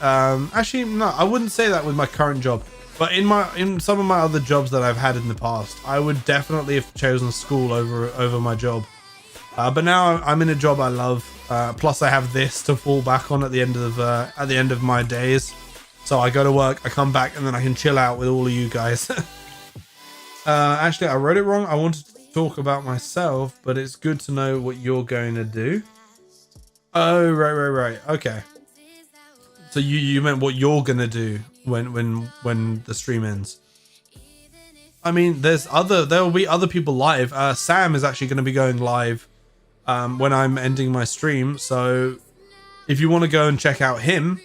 actually no, I wouldn't say that with my current job. But in some of my other jobs that I've had in the past, I would definitely have chosen school over my job. But now I'm in a job I love. Plus, I have this to fall back on at the end of my days. So I go to work, I come back, and then I can chill out with all of you guys. Actually, I wrote it wrong. I wanted to talk about myself, but it's good to know what you're going to do. Oh, right. Okay. So you meant what you're gonna do when the stream ends. I mean, there will be other people live. Sam is actually going to be going live when I'm ending my stream. So if you want to go and check out him,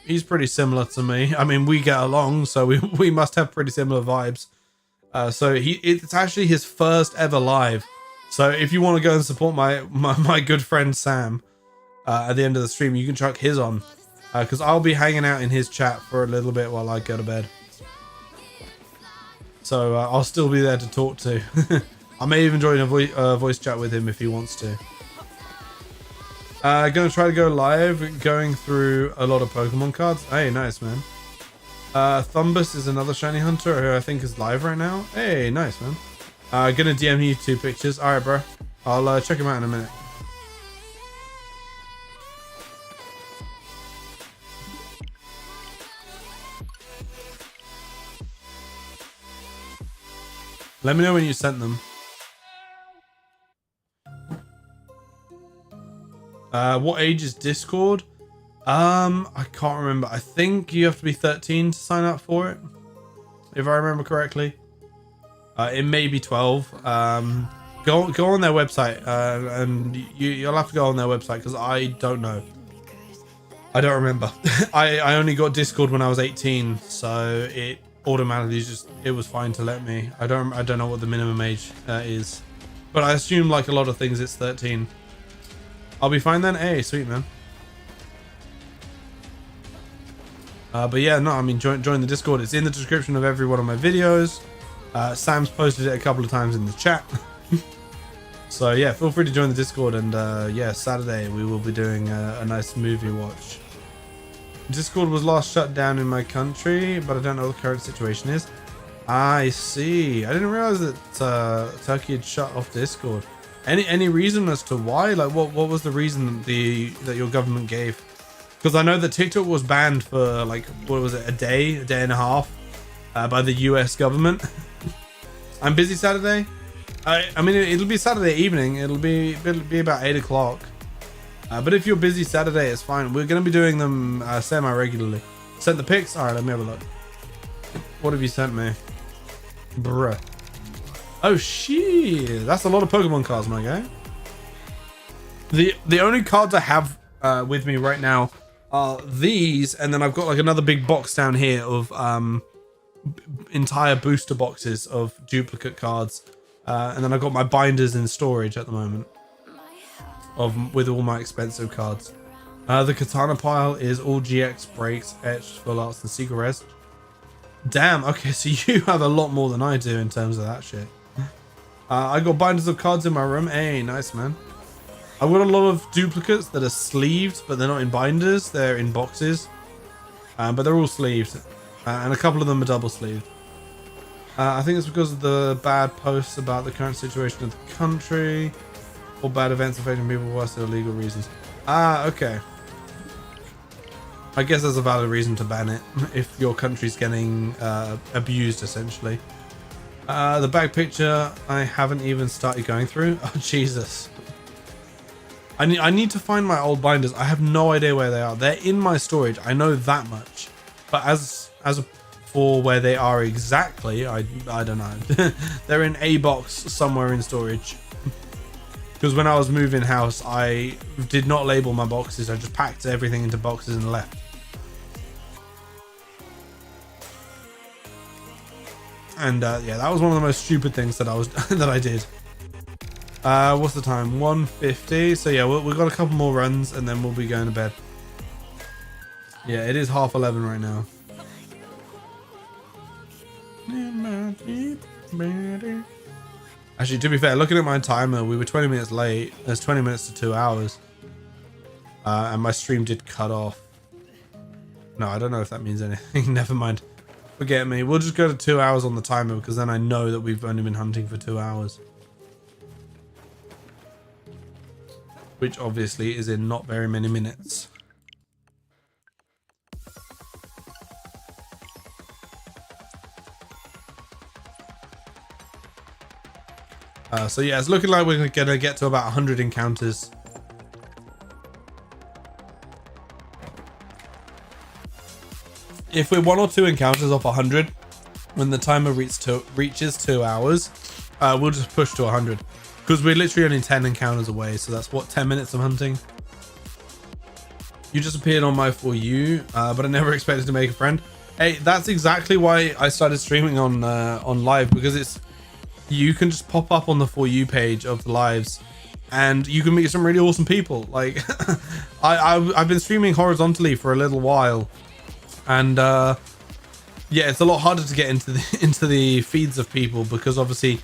he's pretty similar to me. I mean, we get along, so we must have pretty similar vibes. So it's actually his first ever live. So if you want to go and support my good friend Sam at the end of the stream, you can chuck his on. Because I'll be hanging out in his chat for a little bit while I go to bed. So I'll still be there to talk to. I may even join a voice chat with him if he wants to. Gonna try to go live, going through a lot of Pokemon cards. Hey, nice, man. Thumbus is another shiny hunter who I think is live right now. Hey, nice, man. Gonna DM you 2 pictures. Alright, bro. I'll check him out in a minute. Let me know when you sent them. What age is Discord? I can't remember. I think you have to be 13 to sign up for it, if I remember correctly. It may be 12. Go on their website, and you'll have to go on their website because I don't know. I don't remember. I only got Discord when I was 18, so it automatically it was fine to let me. I don't know what the minimum age is, but I assume like a lot of things it's 13. I'll be fine then. Hey, sweet, man. But yeah, no, I mean join the Discord. It's in the description of every one of my videos. Sam's posted it a couple of times in the chat. So yeah, feel free to join the Discord, and yeah, Saturday we will be doing a nice movie watch. Discord was last shut down in my country, but I don't know what the current situation is. I see. I didn't realize that Turkey had shut off Discord. Any reason as to why? Like, what was the reason that your government gave? Because I know that TikTok was banned for like, what was it, a day and a half by the US government. I'm busy Saturday. I mean, it'll be Saturday evening. It'll be about 8 o'clock. But if you're busy Saturday, it's fine. We're going to be doing them semi-regularly. Sent the pics? Alright, let me have a look. What have you sent me? Bruh. Oh, shit. That's a lot of Pokemon cards, my guy. The only cards I have with me right now are these, and then I've got like another big box down here of entire booster boxes of duplicate cards. And then I've got my binders in storage at the moment. With all my expensive cards. The Katana pile is all GX breaks, etched, full arts, and secret res. Damn, okay, so you have a lot more than I do in terms of that shit. I got binders of cards in my room. Hey, nice, man. I've got a lot of duplicates that are sleeved, but they're not in binders. They're in boxes. But they're all sleeved. And a couple of them are double sleeved. I think it's because of the bad posts about the current situation of the country. Or bad events affecting people worse than illegal reasons. Okay. I guess there's a valid reason to ban it if your country's getting abused, essentially. The back picture I haven't even started going through. Oh, Jesus. I need to find my old binders. I have no idea where they are. They're in my storage. I know that much. But as a for where they are exactly. I don't know. They're in a box somewhere in storage. Because when I was moving house, I did not label my boxes. I just packed everything into boxes and left. And yeah, that was one of the most stupid things that I did. What's the time? 1:50. So yeah, we've got a couple more runs and then we'll be going to bed. Yeah, it is 11:30 right now. Actually, to be fair, looking at my timer, we were 20 minutes late. There's 20 minutes to 2 hours. And my stream did cut off. No, I don't know if that means anything. Never mind. Forget me. We'll just go to 2 hours on the timer because then I know that we've only been hunting for 2 hours. Which obviously is in not very many minutes. So yeah, it's looking like we're gonna get to about 100 encounters. If we're 1 or 2 encounters off 100, when the timer reaches 2 hours, we'll just push to 100. Because we're literally only 10 encounters away, so that's what, 10 minutes of hunting? You just appeared on my For You, but I never expected to make a friend. Hey, that's exactly why I started streaming on live, because you can just pop up on the For You page of the lives and you can meet some really awesome people. Like I've been streaming horizontally for a little while, and yeah, it's a lot harder to get into the feeds of people because obviously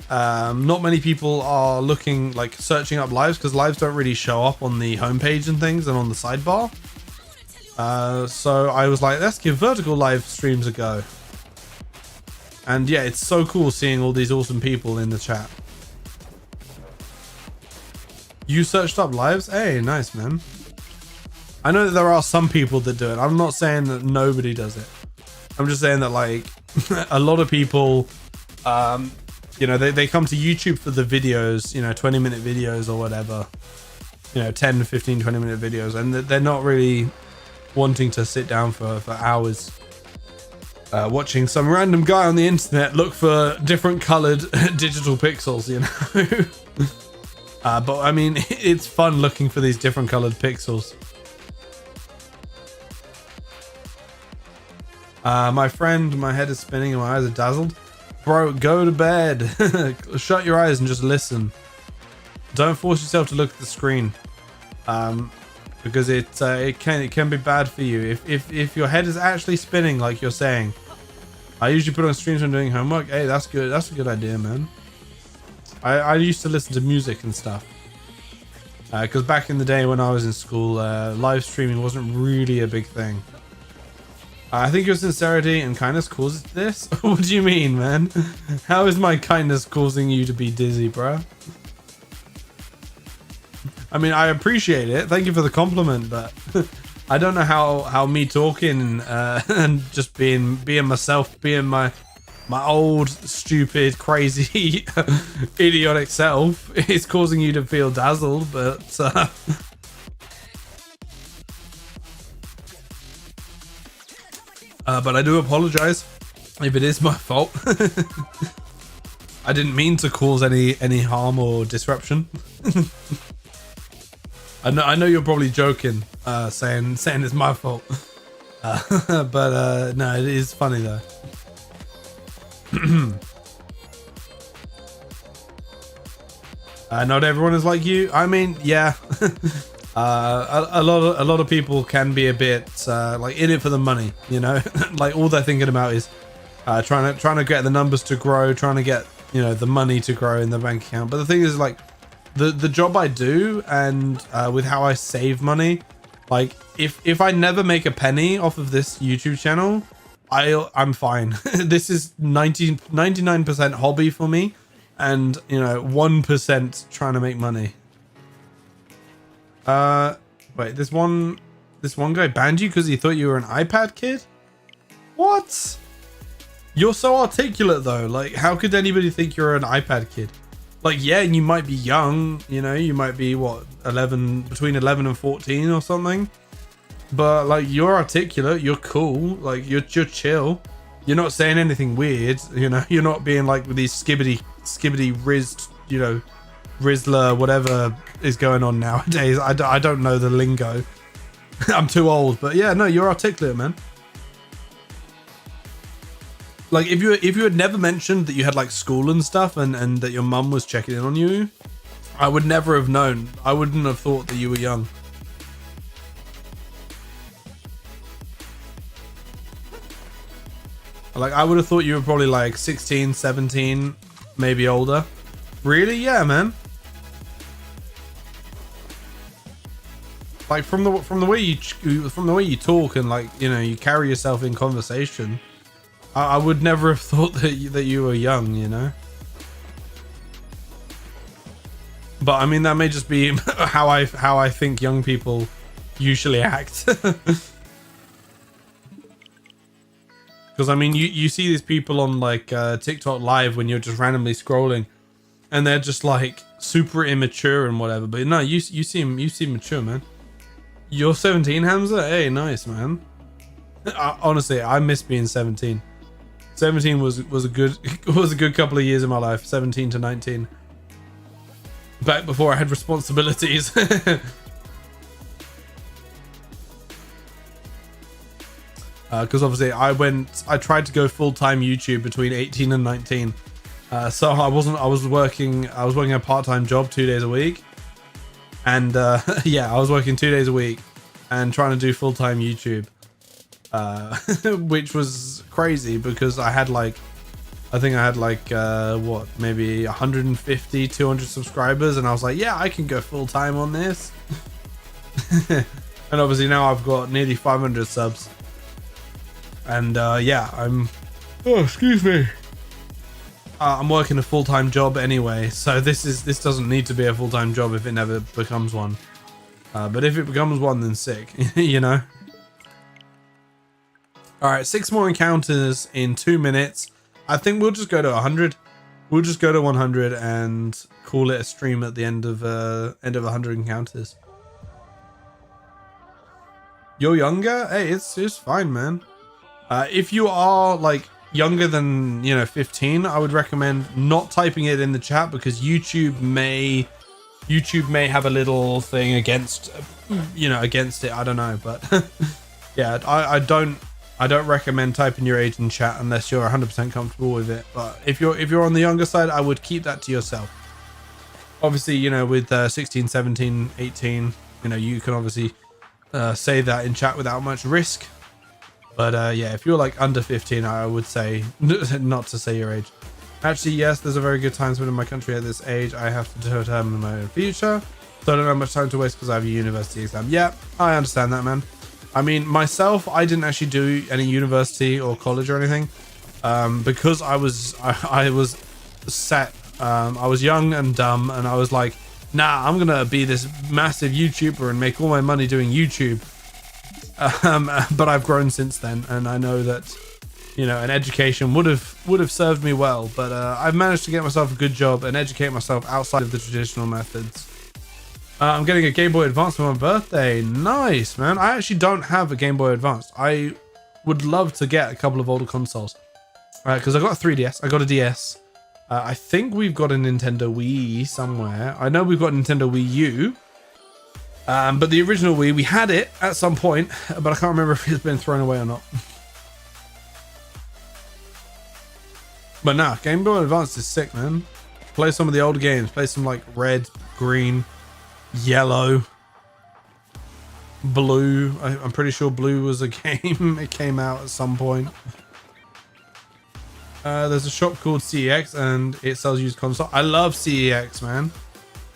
not many people are looking, like searching up lives, because lives don't really show up on the homepage and things and on the sidebar. So I was like, let's give vertical live streams a go. And yeah, it's so cool seeing all these awesome people in the chat. You searched up lives? Hey, nice, man. I know that there are some people that do it. I'm not saying that nobody does it. I'm just saying that, like, a lot of people, you know, they come to YouTube for the videos, you know, 20-minute videos or whatever. You know, 10, 15, 20-minute videos. And they're not really wanting to sit down for hours. Watching some random guy on the internet look for different colored digital pixels, you know. But I mean, it's fun looking for these different colored pixels. My friend, my head is spinning and my eyes are dazzled. Bro, go to bed. Shut your eyes and just listen. Don't force yourself to look at the screen. Because it can be bad for you. If your head is actually spinning like you're saying. I usually put on streams when doing homework. Hey, that's good. That's a good idea, man. I used to listen to music and stuff. Because back in the day when I was in school, live streaming wasn't really a big thing. I think your sincerity and kindness causes this. What do you mean, man? How is my kindness causing you to be dizzy, bro? I mean, I appreciate it. Thank you for the compliment, but I don't know how me talking and just being myself, being my old, stupid, crazy, idiotic self is causing you to feel dazzled, but I do apologize if it is my fault. I didn't mean to cause any harm or disruption. I know you're probably joking, saying it's my fault, but no, it is funny though. Not everyone is like you. I mean, yeah, a lot of people can be a bit like in it for the money, you know. Like all they're thinking about is trying to get the numbers to grow, trying to get, you know, the money to grow in the bank account. But the thing is, like, the job I do and with how I save money, like if I never make a penny off of this YouTube channel, I'm fine. This is 99% hobby for me, and you know, 1% trying to make money. Wait, this one guy banned you because he thought you were an iPad kid? What? You're so articulate though. Like, how could anybody think you're an iPad kid? Like, yeah, you might be young, you know, you might be what, between 11 and 14 or something. But like, you're articulate, you're cool, like you're chill. You're not saying anything weird, you know. You're not being like with these skibbity rizzed, you know, Rizzler, whatever is going on nowadays. I don't know the lingo. I'm too old, but yeah, no, you're articulate, man. Like if you had never mentioned that you had like school and stuff, and that your mum was checking in on you, I would never have known. I wouldn't have thought that you were young. Like I would have thought you were probably like 16, 17, maybe older. Really? Yeah, man. Like from the way you talk and like, you know, you carry yourself in conversation, I would never have thought that you were young, you know. But I mean, that may just be how I think young people usually act. Because I mean, you see these people on like TikTok live when you're just randomly scrolling, and they're just like super immature and whatever. But no, you seem mature, man. You're 17, Hamza? Hey, nice, man. Honestly, I miss being 17. 17 was a good couple of years in my life. 17 to 19. Back before I had responsibilities. Because obviously I tried to go full-time YouTube between 18 and 19. So I was working a part-time job 2 days a week. And yeah, I was working 2 days a week and trying to do full-time YouTube, which was crazy because I had like, I think I had like, what, maybe 150, 200 subscribers. And I was like, yeah, I can go full-time on this. And obviously now I've got nearly 500 subs. And yeah, oh, excuse me. I'm working a full-time job anyway, so this doesn't need to be a full-time job if it never becomes one. But if it becomes one, then sick, you know. All right, 6 more encounters in 2 minutes. I think we'll just go to 100. We'll just go to 100 and call it a stream at the end of 100 encounters. You're younger? Hey, it's fine, man. If you are like younger than, you know, 15, I would recommend not typing it in the chat because YouTube may have a little thing against, you know, against it. I don't know, but yeah, I don't recommend typing your age in chat unless you're 100% comfortable with it. But if you're on the younger side, I would keep that to yourself. Obviously, you know, with 16, 17, 18, you know, you can obviously say that in chat without much risk. But yeah, if you're like under 15, I would say not to say your age. Actually, yes, there's a very good time spent in my country at this age. I have to determine my own future, so I don't have much time to waste because I have a university exam. Yeah, I understand that, man. I mean, myself, I didn't actually do any university or college or anything because I was set. I was young and dumb, and I was like, nah, I'm gonna be this massive YouTuber and make all my money doing YouTube. But I've grown since then, and I know that, you know, an education would have served me well. But I've managed to get myself a good job and educate myself outside of the traditional methods. I'm getting a Game Boy Advance for my birthday. Nice, man. I actually don't have a Game Boy Advance. I would love to get a couple of older consoles, because I got a 3DS, I got a DS. I think we've got a Nintendo Wii somewhere. I know we've got a Nintendo Wii U. But the original Wii, we had it at some point, but I can't remember if it's been thrown away or not. But nah, Game Boy Advance is sick, man. Play some of the older games. Play some like red, green, yellow, blue. I'm pretty sure blue was a game. It came out at some point. There's a shop called CEX and it sells used console. I love CEX, man.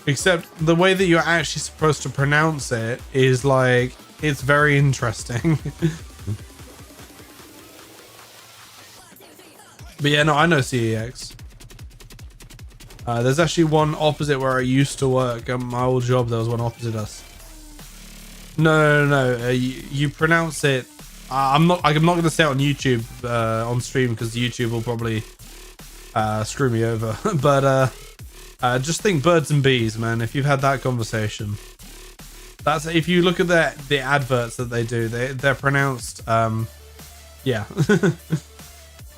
Except the way that you're actually supposed to pronounce it is like, it's very interesting. But yeah, no, I know CEX. There's actually one opposite where I used to work. At my old job, there was one opposite us. No. You pronounce it. I'm not going to say it on YouTube on stream because YouTube will probably screw me over. But just think birds and bees, man. If you've had that conversation, that's, if you look at the adverts that they do, they're pronounced, yeah.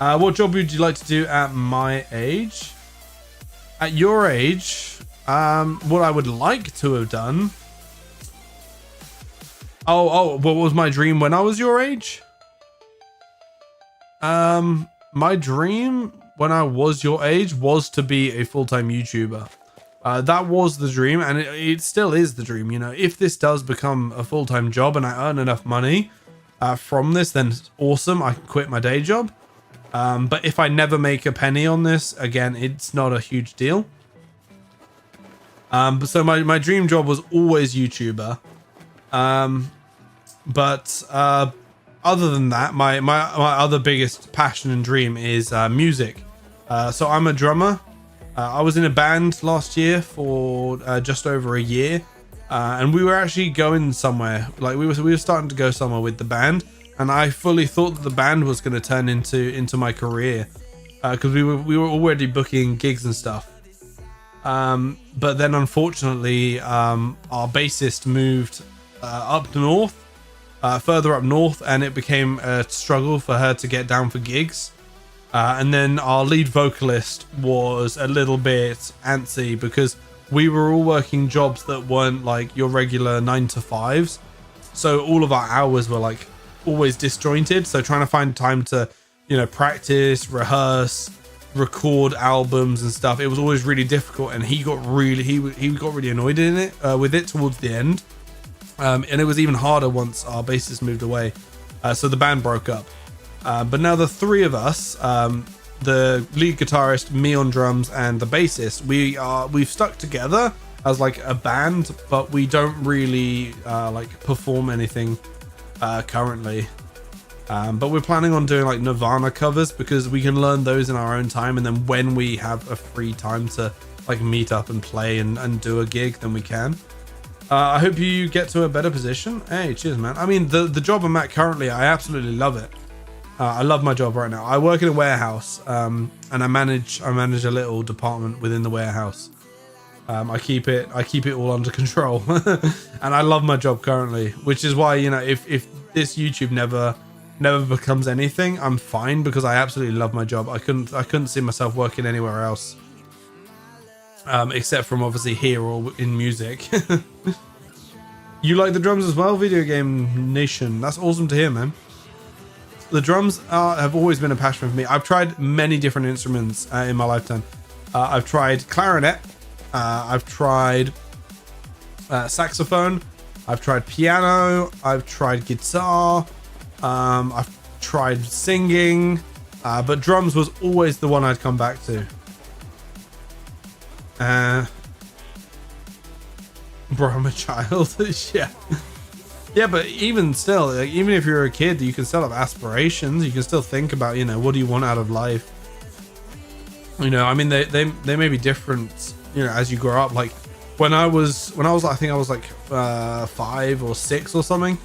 What job would you like to do at my age? At your age, what I would like to have done. Oh, what was my dream when I was your age? My dream when I was your age was to be a full-time YouTuber. That was the dream, and it still is the dream. You know, if this does become a full-time job and I earn enough money from this, then it's awesome. I can quit my day job. But if I never make a penny on this, again, it's not a huge deal. So my dream job was always YouTuber. But other than that, my other biggest passion and dream is music. So I'm a drummer. I was in a band last year for just over a year, and we were actually going somewhere. Like we were starting to go somewhere with the band, and I fully thought that the band was going to turn into my career, because we were already booking gigs and stuff. But then unfortunately, our bassist moved up north. Further up north, and it became a struggle for her to get down for gigs. And then our lead vocalist was a little bit antsy because we were all working jobs that weren't like your regular 9 to 5s. So all of our hours were like always disjointed. So trying to find time to, you know, practice, rehearse, record albums and stuff, it was always really difficult. And he got really annoyed in it with it towards the end. And it was even harder once our bassist moved away. So the band broke up. But now the three of us, the lead guitarist, me on drums, and the bassist, we've stuck together as like a band, but we don't really like perform anything currently. But we're planning on doing like Nirvana covers because we can learn those in our own time, and then when we have a free time to like meet up and play and do a gig, then we can. I hope you get to a better position. Hey, cheers, man. I mean, the job I'm at currently, I absolutely love it. I love my job right now. I work in a warehouse, and I manage a little department within the warehouse. I keep it all under control, and I love my job currently. Which is why, you know, if this YouTube never becomes anything, I'm fine because I absolutely love my job. I couldn't see myself working anywhere else. Except from obviously here or in music. You like the drums as well, Video Game Nation? That's awesome to hear, man. The drums have always been a passion for me. I've tried many different instruments in my lifetime. I've tried clarinet, I've tried saxophone, I've tried piano, I've tried guitar, I've tried singing, but drums was always the one I'd come back to. Bro, I'm a child. Yeah, but even still, like, even if you're a kid, you can still have aspirations. You can still think about, you know, what do you want out of life? You know, I mean, they may be different, you know, as you grow up. Like when I was I think I was like 5 or 6 or something.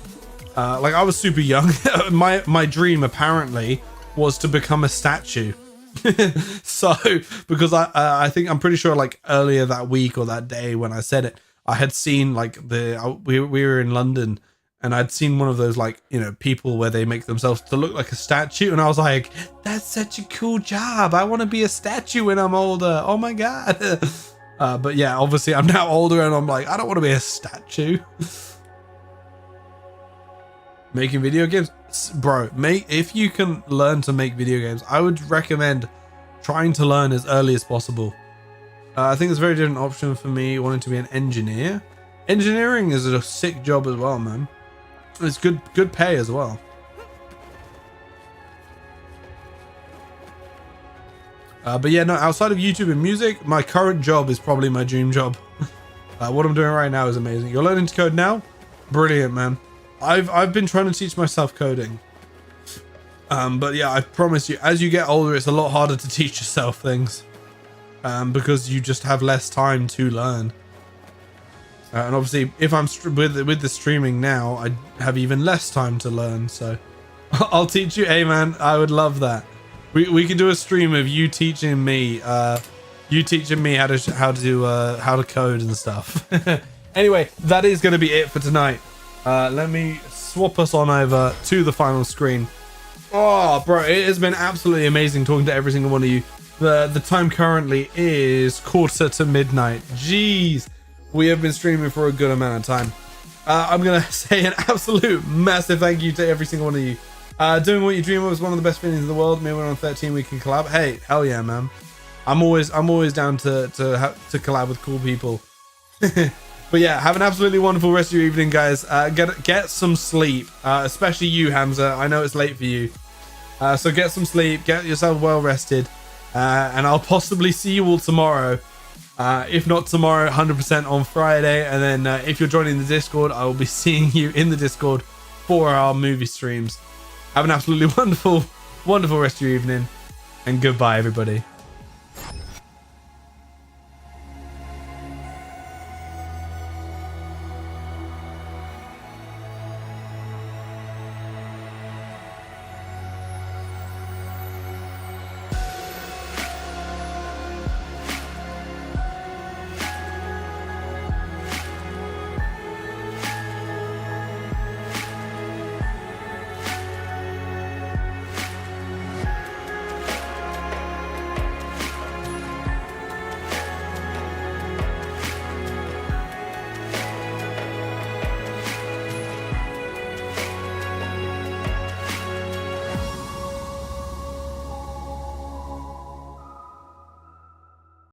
Like I was super young. my dream apparently was to become a statue. So because I think I'm pretty sure like earlier that week or that day when I said it, I had seen like we were in London, and I'd seen one of those like, you know, people where they make themselves to look like a statue, and I was like, that's such a cool job. I want to be a statue when I'm older. Oh my god. But yeah, obviously I'm now older and I'm like, I don't want to be a statue. Making video games, bro, if you can learn to make video games, I would recommend trying to learn as early as possible. I think it's a very different option for me wanting to be an engineer. Engineering is a sick job as well, man. It's good pay as well. But yeah, no, outside of YouTube and music, my current job is probably my dream job. What I'm doing right now is amazing. You're learning to code now? Brilliant, man. I've been trying to teach myself coding. But yeah, I promise you, as you get older, it's a lot harder to teach yourself things. Because you just have less time to learn. And obviously, if I'm with the streaming now, I have even less time to learn. So I'll teach you. Hey, man, I would love that. We could do a stream of you teaching me, how to code and stuff. Anyway, that is going to be it for tonight. Let me swap us on over to the final screen. Oh, bro, it has been absolutely amazing talking to every single one of you. The time currently is 1:45. Jeez, we have been streaming for a good amount of time. I'm gonna say an absolute massive thank you to every single one of you. Doing what you dream of is one of the best feelings in the world. Me and we're on 13, we can collab. Hey, hell yeah, man. I'm always down to collab with cool people. But yeah, have an absolutely wonderful rest of your evening, guys. Get some sleep, especially you, Hamza. I know it's late for you, so get some sleep, get yourself well rested, and I'll possibly see you all tomorrow. If not tomorrow, 100% on Friday. And then if you're joining the Discord, I will be seeing you in the Discord for our movie streams. Have an absolutely wonderful rest of your evening, and goodbye, everybody.